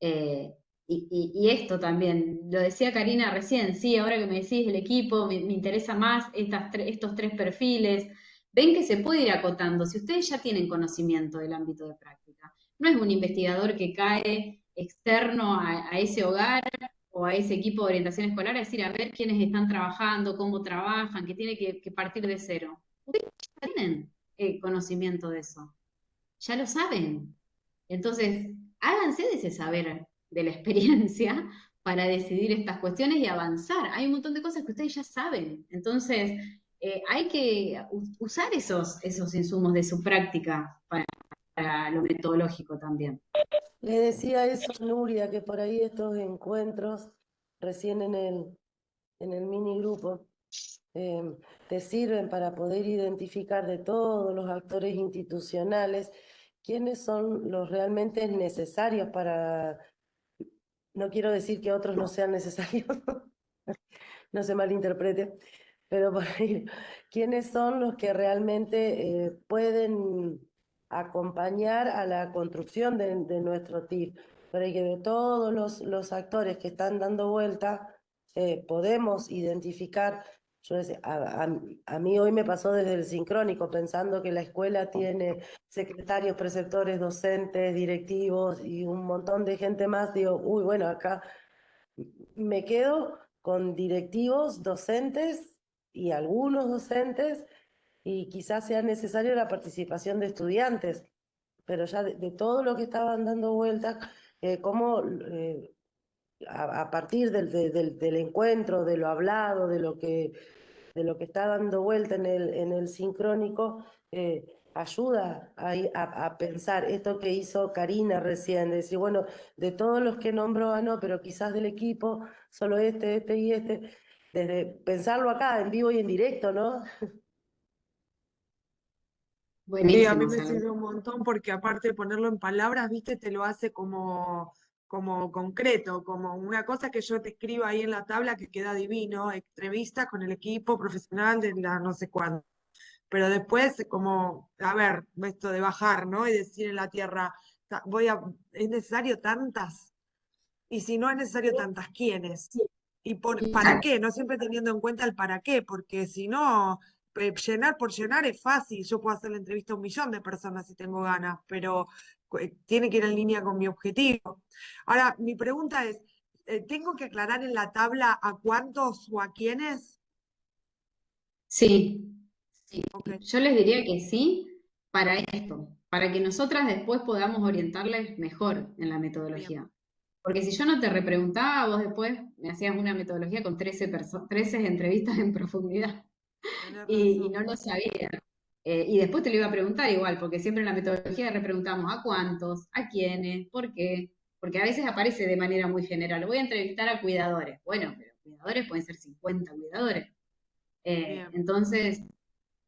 Eh, y esto también, lo decía Karina recién, sí, ahora que me decís el equipo, me interesa más estos 3 perfiles. Ven que se puede ir acotando, si ustedes ya tienen conocimiento del ámbito de práctica. No es un investigador que cae externo a ese hogar o a ese equipo de orientación escolar a decir, a ver quiénes están trabajando, cómo trabajan, que tiene que partir de cero. Ustedes ya tienen conocimiento de eso, ya lo saben. Entonces, háganse de ese saber, de la experiencia, para decidir estas cuestiones y avanzar. Hay un montón de cosas que ustedes ya saben. Entonces, hay que usar esos insumos de su práctica para lo metodológico también. Le decía eso a Nuria, que por ahí estos encuentros, recién en el mini grupo, te sirven para poder identificar de todos los actores institucionales quiénes son los realmente necesarios para, no quiero decir que otros no sean necesarios, no se malinterprete, pero por ahí, quiénes son los que realmente pueden acompañar a la construcción de nuestro TIF, para que de todos los actores que están dando vuelta podemos identificar. Yo decía, a mí hoy me pasó desde el sincrónico, pensando que la escuela tiene secretarios, preceptores, docentes, directivos y un montón de gente más. Digo, uy, bueno, acá me quedo con directivos, docentes y algunos docentes, y quizás sea necesaria la participación de estudiantes, pero ya de todo lo que estaban dando vueltas, cómo a partir del encuentro, de lo hablado, de lo que está dando vuelta en el sincrónico, ayuda a pensar esto que hizo Karina recién, de decir, bueno, de todos los que nombró, no, pero quizás del equipo, solo este y este, desde pensarlo acá en vivo y en directo, ¿no? Sí, a mí Buenísimo, me Salud. sirve un montón porque aparte de ponerlo en palabras, viste, te lo hace como concreto, como una cosa que yo te escribo ahí en la tabla que queda divino, entrevista con el equipo profesional de la no sé cuándo. Pero después, como, a ver, esto de bajar, ¿no? Y decir en la tierra, es necesario tantas, y si no es necesario tantas, ¿quiénes? ¿Y para qué? No siempre teniendo en cuenta el para qué, porque si no, llenar por llenar es fácil. Yo puedo hacer la entrevista a 1 millón de personas si tengo ganas, pero tiene que ir en línea con mi objetivo. Ahora, mi pregunta es, ¿tengo que aclarar en la tabla a cuántos o a quiénes? Sí, sí. Ok, Yo les diría que sí para esto, para que nosotras después podamos orientarles mejor en la bien, metodología. Porque si yo no te repreguntaba, vos después me hacías una metodología con 13 entrevistas en profundidad tenés y razón. no lo sabía. Y después te lo iba a preguntar igual, porque siempre en la metodología repreguntamos a cuántos, a quiénes, por qué. Porque a veces aparece de manera muy general. Voy a entrevistar a cuidadores. Bueno, pero cuidadores pueden ser 50 cuidadores. Bien. Entonces,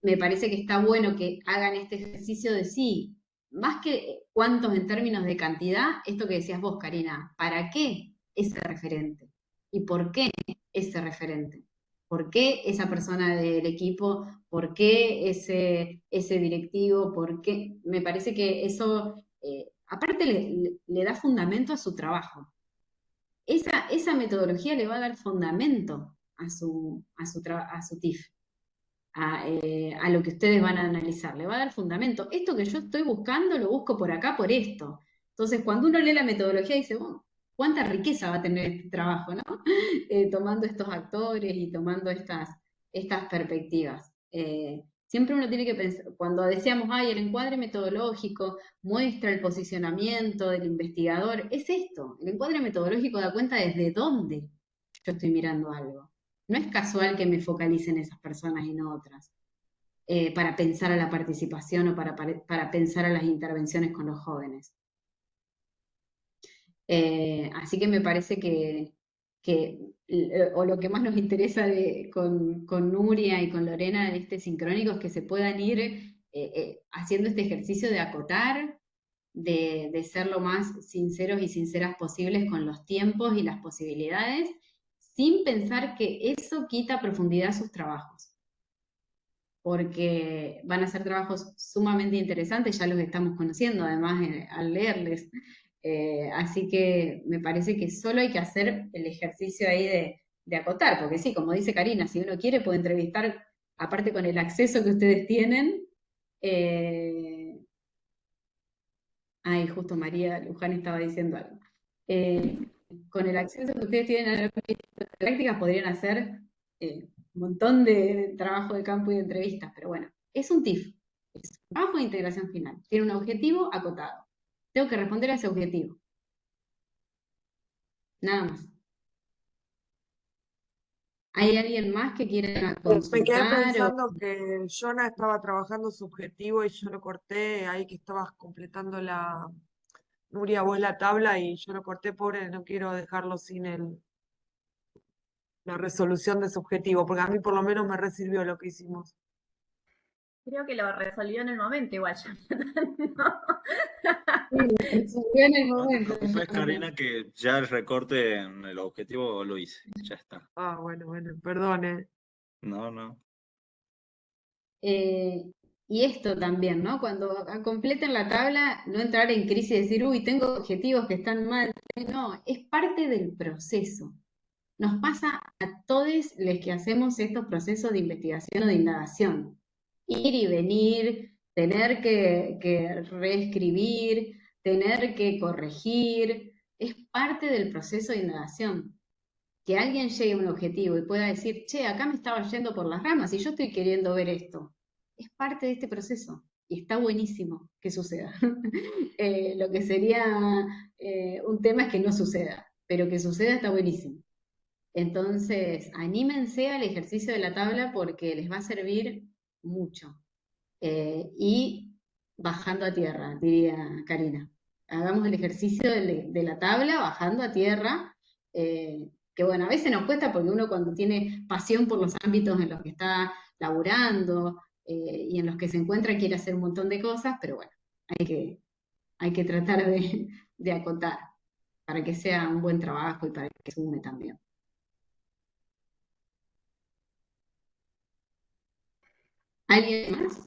me parece que está bueno que hagan este ejercicio de sí, más que cuántos en términos de cantidad, esto que decías vos, Karina, ¿para qué ese referente? ¿Y por qué ese referente? ¿Por qué esa persona del equipo? ¿Por qué ese directivo? ¿Por qué? Me parece que eso, aparte, le da fundamento a su trabajo. esa metodología le va a dar fundamento a su TIF, a lo que ustedes van a analizar, le va a dar fundamento. Esto que yo estoy buscando, lo busco por acá, por esto. Entonces, cuando uno lee la metodología, dice, oh, cuánta riqueza va a tener este trabajo, ¿no? Tomando estos actores y tomando estas perspectivas. Siempre uno tiene que pensar, cuando decíamos, ay, el encuadre metodológico muestra el posicionamiento del investigador, es esto, el encuadre metodológico da cuenta desde dónde yo estoy mirando algo. No es casual que me focalicen esas personas y no otras, para pensar a la participación o para pensar a las intervenciones con los jóvenes. Así que me parece o lo que más nos interesa con Nuria y con Lorena de este sincrónico es que se puedan ir haciendo este ejercicio de acotar, de ser lo más sinceros y sinceras posibles con los tiempos y las posibilidades, sin pensar que eso quita profundidad a sus trabajos, porque van a ser trabajos sumamente interesantes, ya los estamos conociendo además al leerles. Así que me parece que solo hay que hacer el ejercicio ahí de acotar, porque sí, como dice Karina, si uno quiere puede entrevistar, aparte con el acceso que ustedes tienen. Ay, justo María Luján estaba diciendo algo. Con el acceso que ustedes tienen a las prácticas podrían hacer un montón de trabajo de campo y de entrevistas, pero bueno, es un TIF, es un trabajo de integración final, tiene un objetivo acotado. Tengo que responder a ese objetivo. Nada más. ¿Hay alguien más que quiera Me quedé consultar? pensando que Jonah estaba trabajando su objetivo y yo lo corté ahí que estabas completando Nuria, vos la tabla y yo lo corté, pobre, no quiero dejarlo sin la resolución de su objetivo, porque a mí por lo menos me recibió lo que hicimos. Creo que lo resolvió en el momento igual. Sí, lo resolvió en el No te momento. preocupes, Karina, que ya el recorte en el objetivo lo hice, ya está. Ah, bueno, perdone. No, no. Y esto también, ¿no? Cuando completen la tabla, no entrar en crisis y decir, uy, tengo objetivos que están mal. No, es parte del proceso. Nos pasa a todos los que hacemos estos procesos de investigación o de indagación. Ir y venir, tener que reescribir, tener que corregir, es parte del proceso de indagación. Que alguien llegue a un objetivo y pueda decir, che, acá me estaba yendo por las ramas y yo estoy queriendo ver esto. Es parte de este proceso y está buenísimo que suceda. Lo que sería un tema es que no suceda, pero que suceda está buenísimo. Entonces, anímense al ejercicio de la tabla porque les va a servir mucho. Y bajando a tierra, diría Karina. Hagamos el ejercicio de la tabla bajando a tierra, que bueno, a veces nos cuesta porque uno cuando tiene pasión por los ámbitos en los que está laburando y en los que se encuentra quiere hacer un montón de cosas, pero bueno, hay que tratar de acotar para que sea un buen trabajo y para que sume también. ¿Alguien más?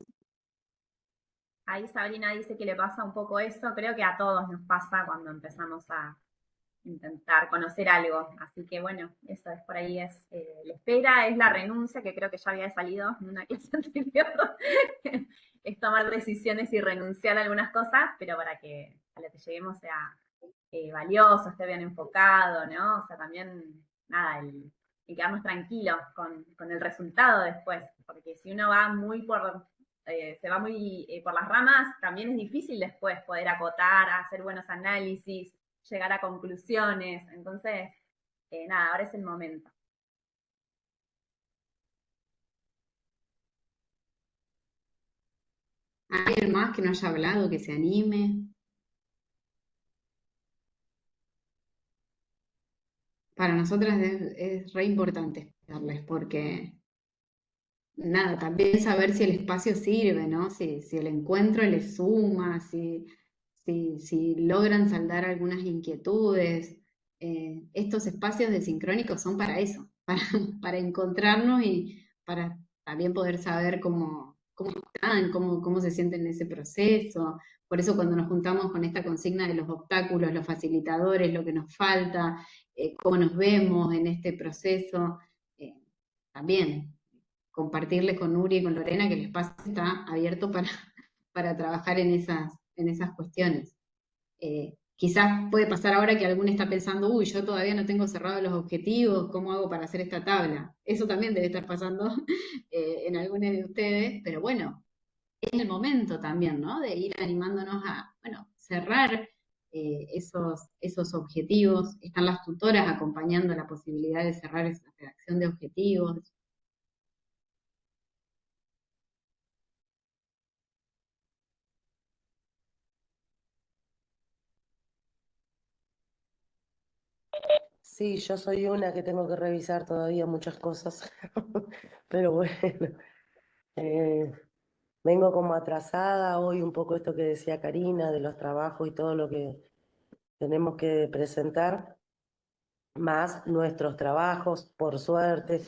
Ahí Sabrina dice que le pasa un poco eso. Creo que a todos nos pasa cuando empezamos a intentar conocer algo. Así que bueno, eso es por ahí, es la espera, es la renuncia, que creo que ya había salido en una clase anterior. Es tomar decisiones y renunciar a algunas cosas, pero para que a lo que lleguemos sea valioso, esté bien enfocado, ¿no? O sea, también, nada, el quedarnos tranquilos con el resultado después, porque si uno va muy se va muy por las ramas, también es difícil después poder acotar, hacer buenos análisis, llegar a conclusiones. Entonces, nada, ahora es el momento. ¿Hay alguien más que no haya hablado, que se anime? Para nosotras es re importante explicarles porque, nada, también saber si el espacio sirve, ¿no? Si el encuentro les suma, si logran saldar algunas inquietudes. Estos espacios de sincrónicos son para eso, para encontrarnos y para también poder saber cómo están, cómo se sienten en ese proceso. Por eso cuando nos juntamos con esta consigna de los obstáculos, los facilitadores, lo que nos falta, cómo nos vemos en este proceso. También compartirles con Nuri y con Lorena que el espacio está abierto para trabajar en esas cuestiones. Quizás puede pasar ahora que alguno está pensando, uy, yo todavía no tengo cerrados los objetivos, ¿cómo hago para hacer esta tabla? Eso también debe estar pasando en algunos de ustedes, pero bueno, es el momento también, ¿no? De ir animándonos a, bueno, cerrar esos objetivos. Están las tutoras acompañando la posibilidad de cerrar esa redacción de objetivos. Sí, yo soy una que tengo que revisar todavía muchas cosas, pero bueno, eh, vengo como atrasada hoy un poco esto que decía Karina de los trabajos y todo lo que tenemos que presentar, más nuestros trabajos, por suerte,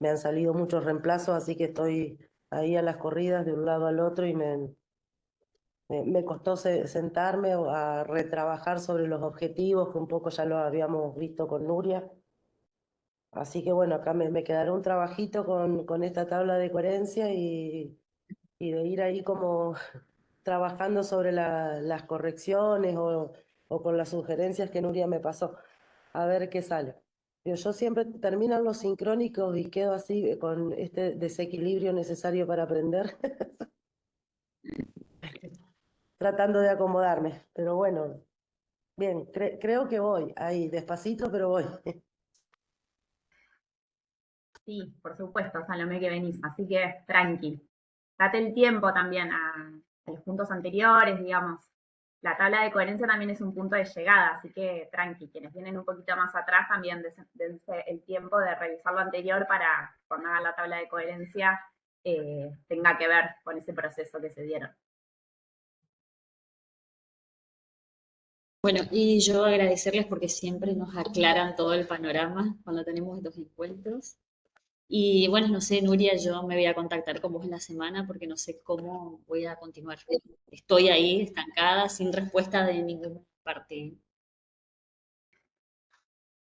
me han salido muchos reemplazos, así que estoy ahí a las corridas de un lado al otro y me costó sentarme a retrabajar sobre los objetivos, que un poco ya lo habíamos visto con Nuria. Así que bueno, acá me quedará un trabajito con esta tabla de coherencia y de ir ahí como trabajando sobre las correcciones o con las sugerencias que Nuria me pasó, a ver qué sale. Yo siempre termino los sincrónicos y quedo así con este desequilibrio necesario para aprender, tratando de acomodarme. Pero bueno, bien, creo que voy ahí, despacito, pero voy. Sí, por supuesto, Salomé, que venís, así que tranqui. Date el tiempo también a los puntos anteriores, digamos. La tabla de coherencia también es un punto de llegada, así que tranqui, quienes vienen un poquito más atrás también dense el tiempo de revisar lo anterior para cuando hagan la tabla de coherencia tenga que ver con ese proceso que se dieron. Bueno, y yo agradecerles porque siempre nos aclaran todo el panorama cuando tenemos estos encuentros. Y bueno, no sé, Nuria, yo me voy a contactar con vos en la semana porque no sé cómo voy a continuar. Estoy ahí estancada, sin respuesta de ninguna parte.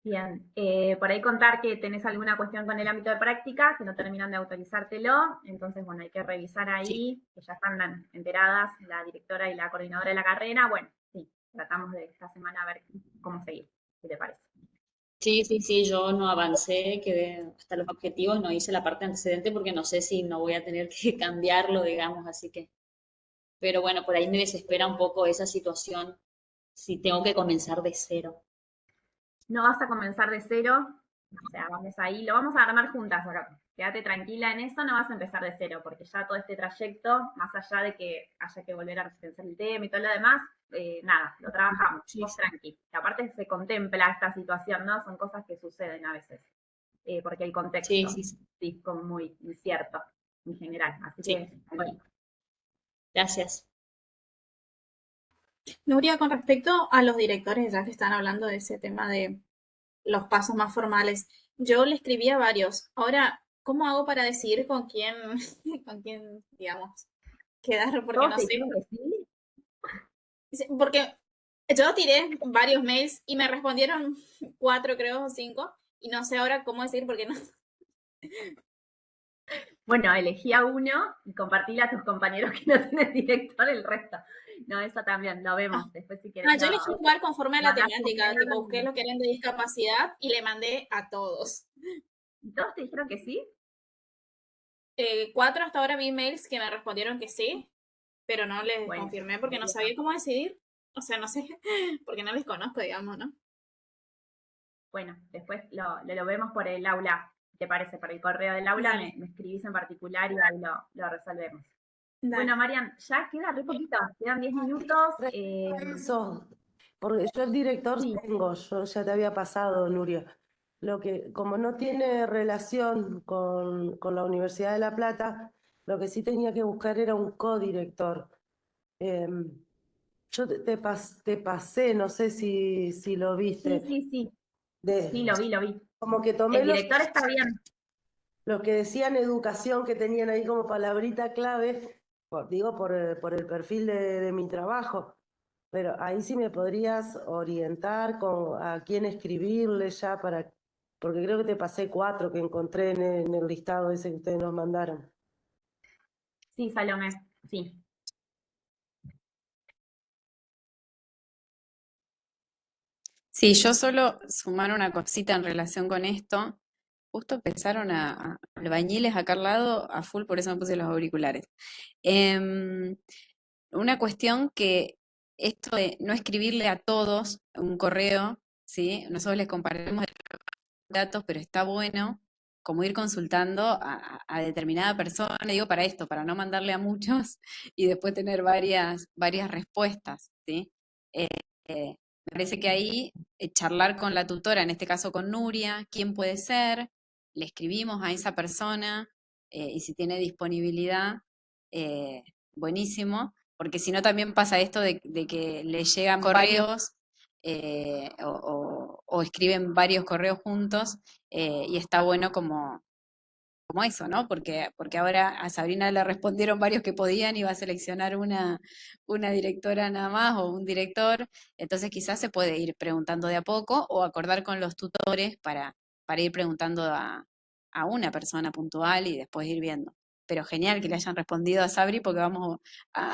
Bien, por ahí contar que tenés alguna cuestión con el ámbito de práctica, que no terminan de autorizártelo, entonces bueno, hay que revisar Sí, ahí, que ya están enteradas la directora y la coordinadora de la carrera, bueno, sí, tratamos de esta semana a ver cómo seguir, si te parece. sí, yo no avancé, quedé hasta los objetivos, no hice la parte antecedente porque no sé si no voy a tener que cambiarlo, digamos, así que, pero bueno, por ahí me desespera un poco esa situación si tengo que comenzar de cero. No vas a comenzar de cero, o sea, vamos ahí, lo vamos a armar juntas acá. Quédate tranquila en eso, no vas a empezar de cero, porque ya todo este trayecto, más allá de que haya que volver a pensar el tema y todo lo demás, nada, lo trabajamos, Sí, vos sí, tranqui. Y aparte se contempla esta situación, ¿no? Son cosas que suceden a veces, porque el sí, contexto, sí, sí, sí, como muy incierto en general. Así sí. que, bueno, Gracias. Nuria, con respecto a los directores, ya que están hablando de ese tema de los pasos más formales, yo le escribí a varios. Ahora, ¿cómo hago para decidir con quién, con quién, digamos, quedar? Porque todos no te sé, dijeron que sí. porque yo tiré varios mails y me respondieron 4, creo, o 5, y no sé ahora cómo decir porque no. Bueno, elegí a uno y compartile a tus compañeros que no tienen director el resto. No, eso también lo vemos. Después, si querés, Yo elegí jugar conforme a la mandás un temática, mail tipo busqué los que eran de discapacidad y le mandé a todos. y todos te dijeron que sí. 4 hasta ahora vi mails que me respondieron que sí, pero no les Bueno, confirmé porque no sabía cómo decidir. O sea, no sé, porque no les conozco, digamos, ¿no? bueno, después lo vemos por el aula. ¿Te parece? Por el correo del aula Dale, me escribís en particular y ahí lo resolvemos. Bueno, dale. Marian, ya queda re poquito, quedan 10 minutos. Eso, porque yo el director Sí, tengo, yo ya te había pasado, Nuria. Lo que, como no tiene relación con la Universidad de La Plata, lo que sí tenía que buscar era un codirector. Em, yo te pasé, no sé si lo sí, viste, sí, sí, sí, de, lo vi. como que El tomé director está bien. los que decían educación, que tenían ahí como palabrita clave, digo, por el perfil de mi trabajo. Pero ahí sí me podrías orientar con a quién escribirle ya para, porque creo que te pasé 4 que encontré en el listado ese que ustedes nos mandaron. Sí, Salomé, sí. Sí, yo solo sumar una cosita en relación con esto. Justo empezaron albañiles acá al lado a full, por eso me puse los auriculares. Em, una cuestión que esto de no escribirle a todos un correo, ¿sí? Nosotros les compartimos datos, pero está bueno como ir consultando a determinada persona, digo para esto, para no mandarle a muchos y después tener varias respuestas, ¿sí? Eh, me parece que ahí charlar con la tutora, en este caso con Nuria, quién puede ser, le escribimos a esa persona y si tiene disponibilidad, eh, buenísimo, porque si no también pasa esto de que le llegan correos o escriben varios correos juntos y está bueno como eso, ¿no? Porque ahora a Sabrina le respondieron varios que podían y va a seleccionar una directora nada más o un director, entonces quizás se puede ir preguntando de a poco o acordar con los tutores para ir preguntando a una persona puntual y después ir viendo. Pero genial que le hayan respondido a Sabri porque vamos a,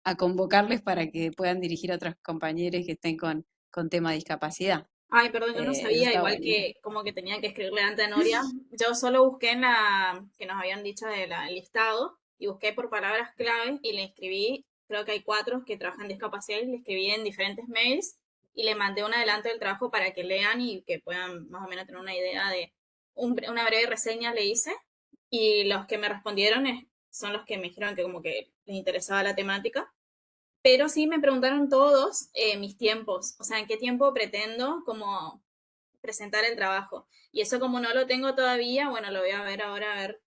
a convocarles para que puedan dirigir a otros compañeros que estén con tema de discapacidad. Ay, perdón, yo no Eso sabía, está igual buenísimo. que como que tenía que escribirle antes a Noria. Yo solo busqué en la que nos habían dicho del listado y busqué por palabras claves y le escribí, creo que hay 4 que trabajan en discapacidad y le escribí en diferentes mails y le mandé un adelanto del trabajo para que lean y que puedan más o menos tener una idea de una breve reseña le hice y los que me respondieron son los que me dijeron que como que les interesaba la temática. Pero sí me preguntaron todos mis tiempos, o sea, en qué tiempo pretendo como presentar el trabajo. Y eso como no lo tengo todavía, bueno, lo voy a ver ahora, a ver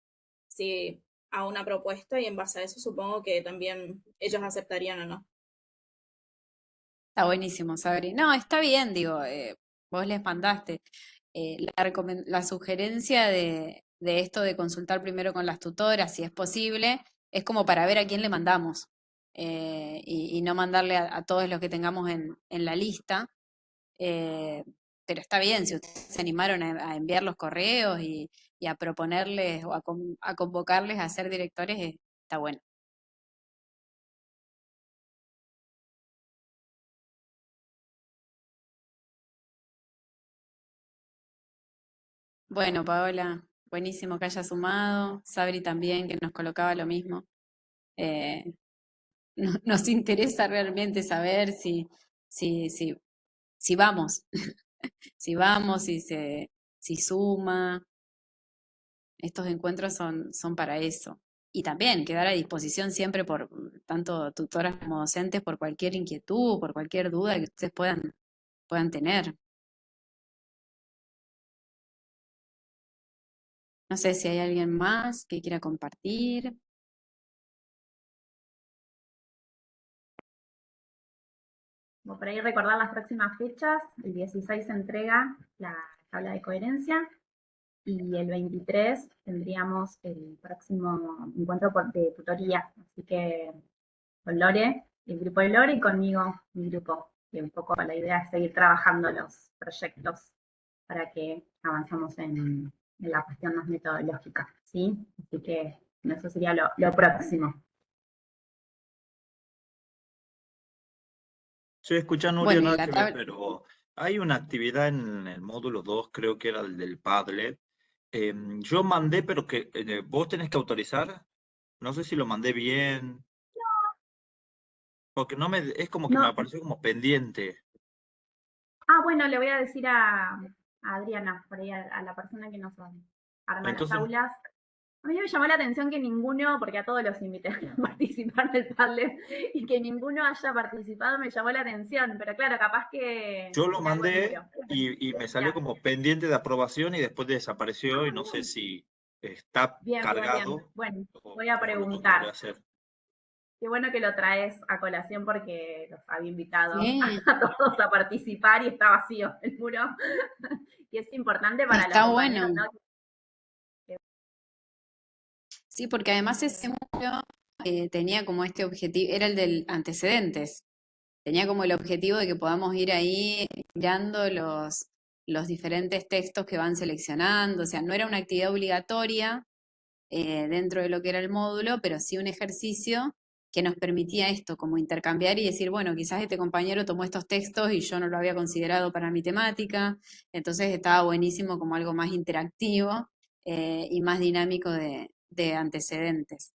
si hago una propuesta y en base a eso supongo que también ellos aceptarían o no. Está buenísimo, Sabri. No, está bien, digo, vos les mandaste. La sugerencia de esto de consultar primero con las tutoras, si es posible, es como para ver a quién le mandamos y no mandarle a todos los que tengamos en la lista. eh, pero está bien, si ustedes se animaron a enviar los correos y a proponerles o a convocarles a ser directores, está bueno. Bueno, Paola, buenísimo que haya sumado. Sabri también, que nos colocaba lo mismo. Eh, nos interesa realmente saber si, si, si vamos, si vamos, si suma. Estos encuentros son para eso. Y también quedar a disposición siempre por tanto tutoras como docentes por cualquier inquietud, por cualquier duda que ustedes puedan tener. No sé si hay alguien más que quiera compartir. Como por ahí recordar las próximas fechas, el 16 se entrega la tabla de coherencia y el 23 tendríamos el próximo encuentro de tutoría. Así que con Lore, el grupo de Lore y conmigo, mi grupo. Y un poco la idea es seguir trabajando los proyectos para que avancemos en la cuestión más metodológica, ¿sí? Así que eso sería lo próximo. Sí, escucha Nuria, Bueno, y nada la que ver, tabla, pero hay una actividad en el módulo 2, creo que era el del Padlet. Yo mandé, pero que vos tenés que autorizar. No sé si lo mandé bien, porque no me, es como que me No, apareció como pendiente. bueno, le voy a decir a Adriana, por ahí a la persona que nos arma las Entonces, aulas. A mí me llamó la atención que ninguno, porque a todos los invité a participar del Padlet, y que ninguno haya participado me llamó la atención, pero claro, capaz que yo lo tiene algo en mandé muro. y me salió Bien, como pendiente de aprobación y después desapareció y no sé si está bien, bien, bien. cargado Bueno, o voy a cómo lo tengo que preguntar. hacer. Qué bueno que lo traes a colación porque los había invitado sí, a todos a participar y está vacío el muro. Y es importante para los está bueno. compañeros, ¿no? Sí, porque además ese muro tenía como este objetivo, era el del antecedentes. Tenía como el objetivo de que podamos ir ahí mirando los diferentes textos que van seleccionando. O sea, no era una actividad obligatoria dentro de lo que era el módulo, pero sí un ejercicio que nos permitía esto, como intercambiar y decir, bueno, quizás este compañero tomó estos textos y yo no lo había considerado para mi temática, entonces estaba buenísimo como algo más interactivo y más dinámico de antecedentes.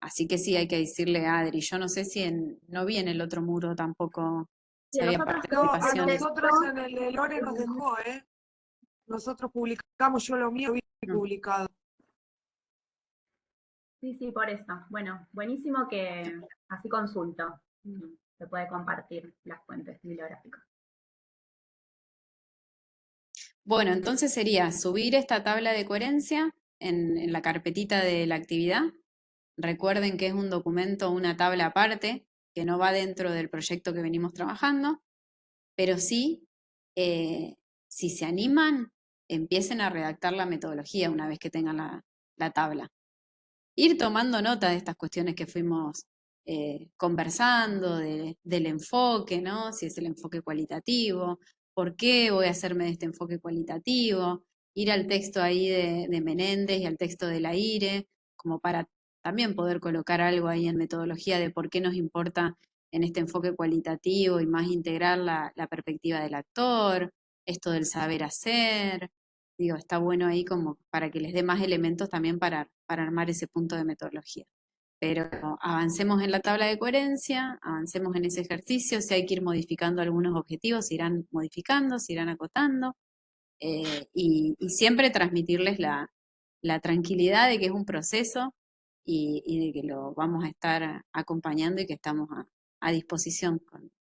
Así que sí, hay que decirle a Adri, yo no sé si no vi en el otro muro tampoco si Sí, había No, a participaciones. nosotros en el de Lore nos dejó, ¿eh? Nosotros publicamos, yo lo mío vi publicado. Sí, sí, por eso. Bueno, buenísimo que así consulto. Se puede compartir las fuentes bibliográficas. Bueno, entonces sería subir esta tabla de coherencia en la carpetita de la actividad. Recuerden que es un documento, una tabla aparte, que no va dentro del proyecto que venimos trabajando, pero sí, si se animan, empiecen a redactar la metodología una vez que tengan la tabla. Ir tomando nota de estas cuestiones que fuimos conversando, del enfoque, ¿no? Si es el enfoque cualitativo, por qué voy a hacerme de este enfoque cualitativo, ir al texto ahí de Menéndez y al texto de la IRE, como para también poder colocar algo ahí en metodología de por qué nos importa en este enfoque cualitativo y más integrar la perspectiva del actor, esto del saber hacer. Digo, está bueno ahí como para que les dé más elementos también para armar ese punto de metodología. Pero avancemos en la tabla de coherencia, avancemos en ese ejercicio, si hay que ir modificando algunos objetivos, se irán modificando, se irán acotando, y siempre transmitirles la tranquilidad de que es un proceso y de que lo vamos a estar acompañando y que estamos a disposición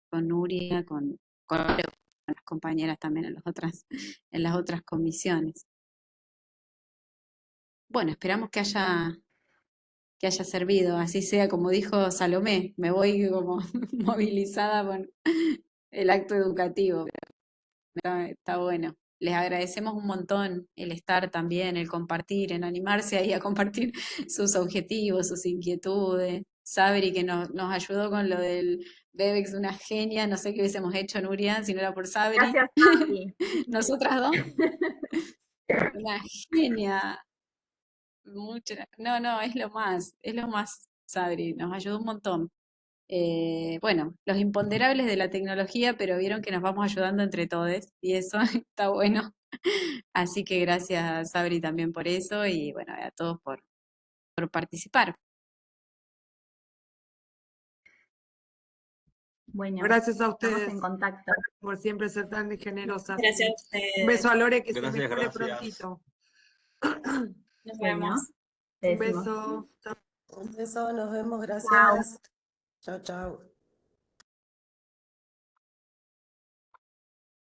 con Nuria, con las compañeras también en las otras comisiones. Bueno, esperamos que haya servido, así sea como dijo Salomé, me voy como movilizada con el acto educativo, pero está bueno. Les agradecemos un montón el estar también, el compartir, en animarse ahí a compartir sus objetivos, sus inquietudes. Sabri que nos ayudó con lo del Bebex, una genia, no sé qué hubiésemos hecho, Nuria, si no era por Sabri. Gracias, Sabri. Nosotras dos. Una genia. No, es lo más, Sabri, nos ayudó un montón. Bueno, los imponderables de la tecnología, pero vieron que nos vamos ayudando entre todos y eso está bueno. Así que gracias, Sabri, también por eso y bueno, a todos por participar. Bueno, Gracias a estamos ustedes en contacto. por siempre ser tan generosas. Gracias a Un ustedes. beso a Lore, que se Gracias, mejore gracias. prontito. Nos Bueno, vemos. te Un decimos. beso. Chao. Un beso, nos vemos, gracias. Chao, chao.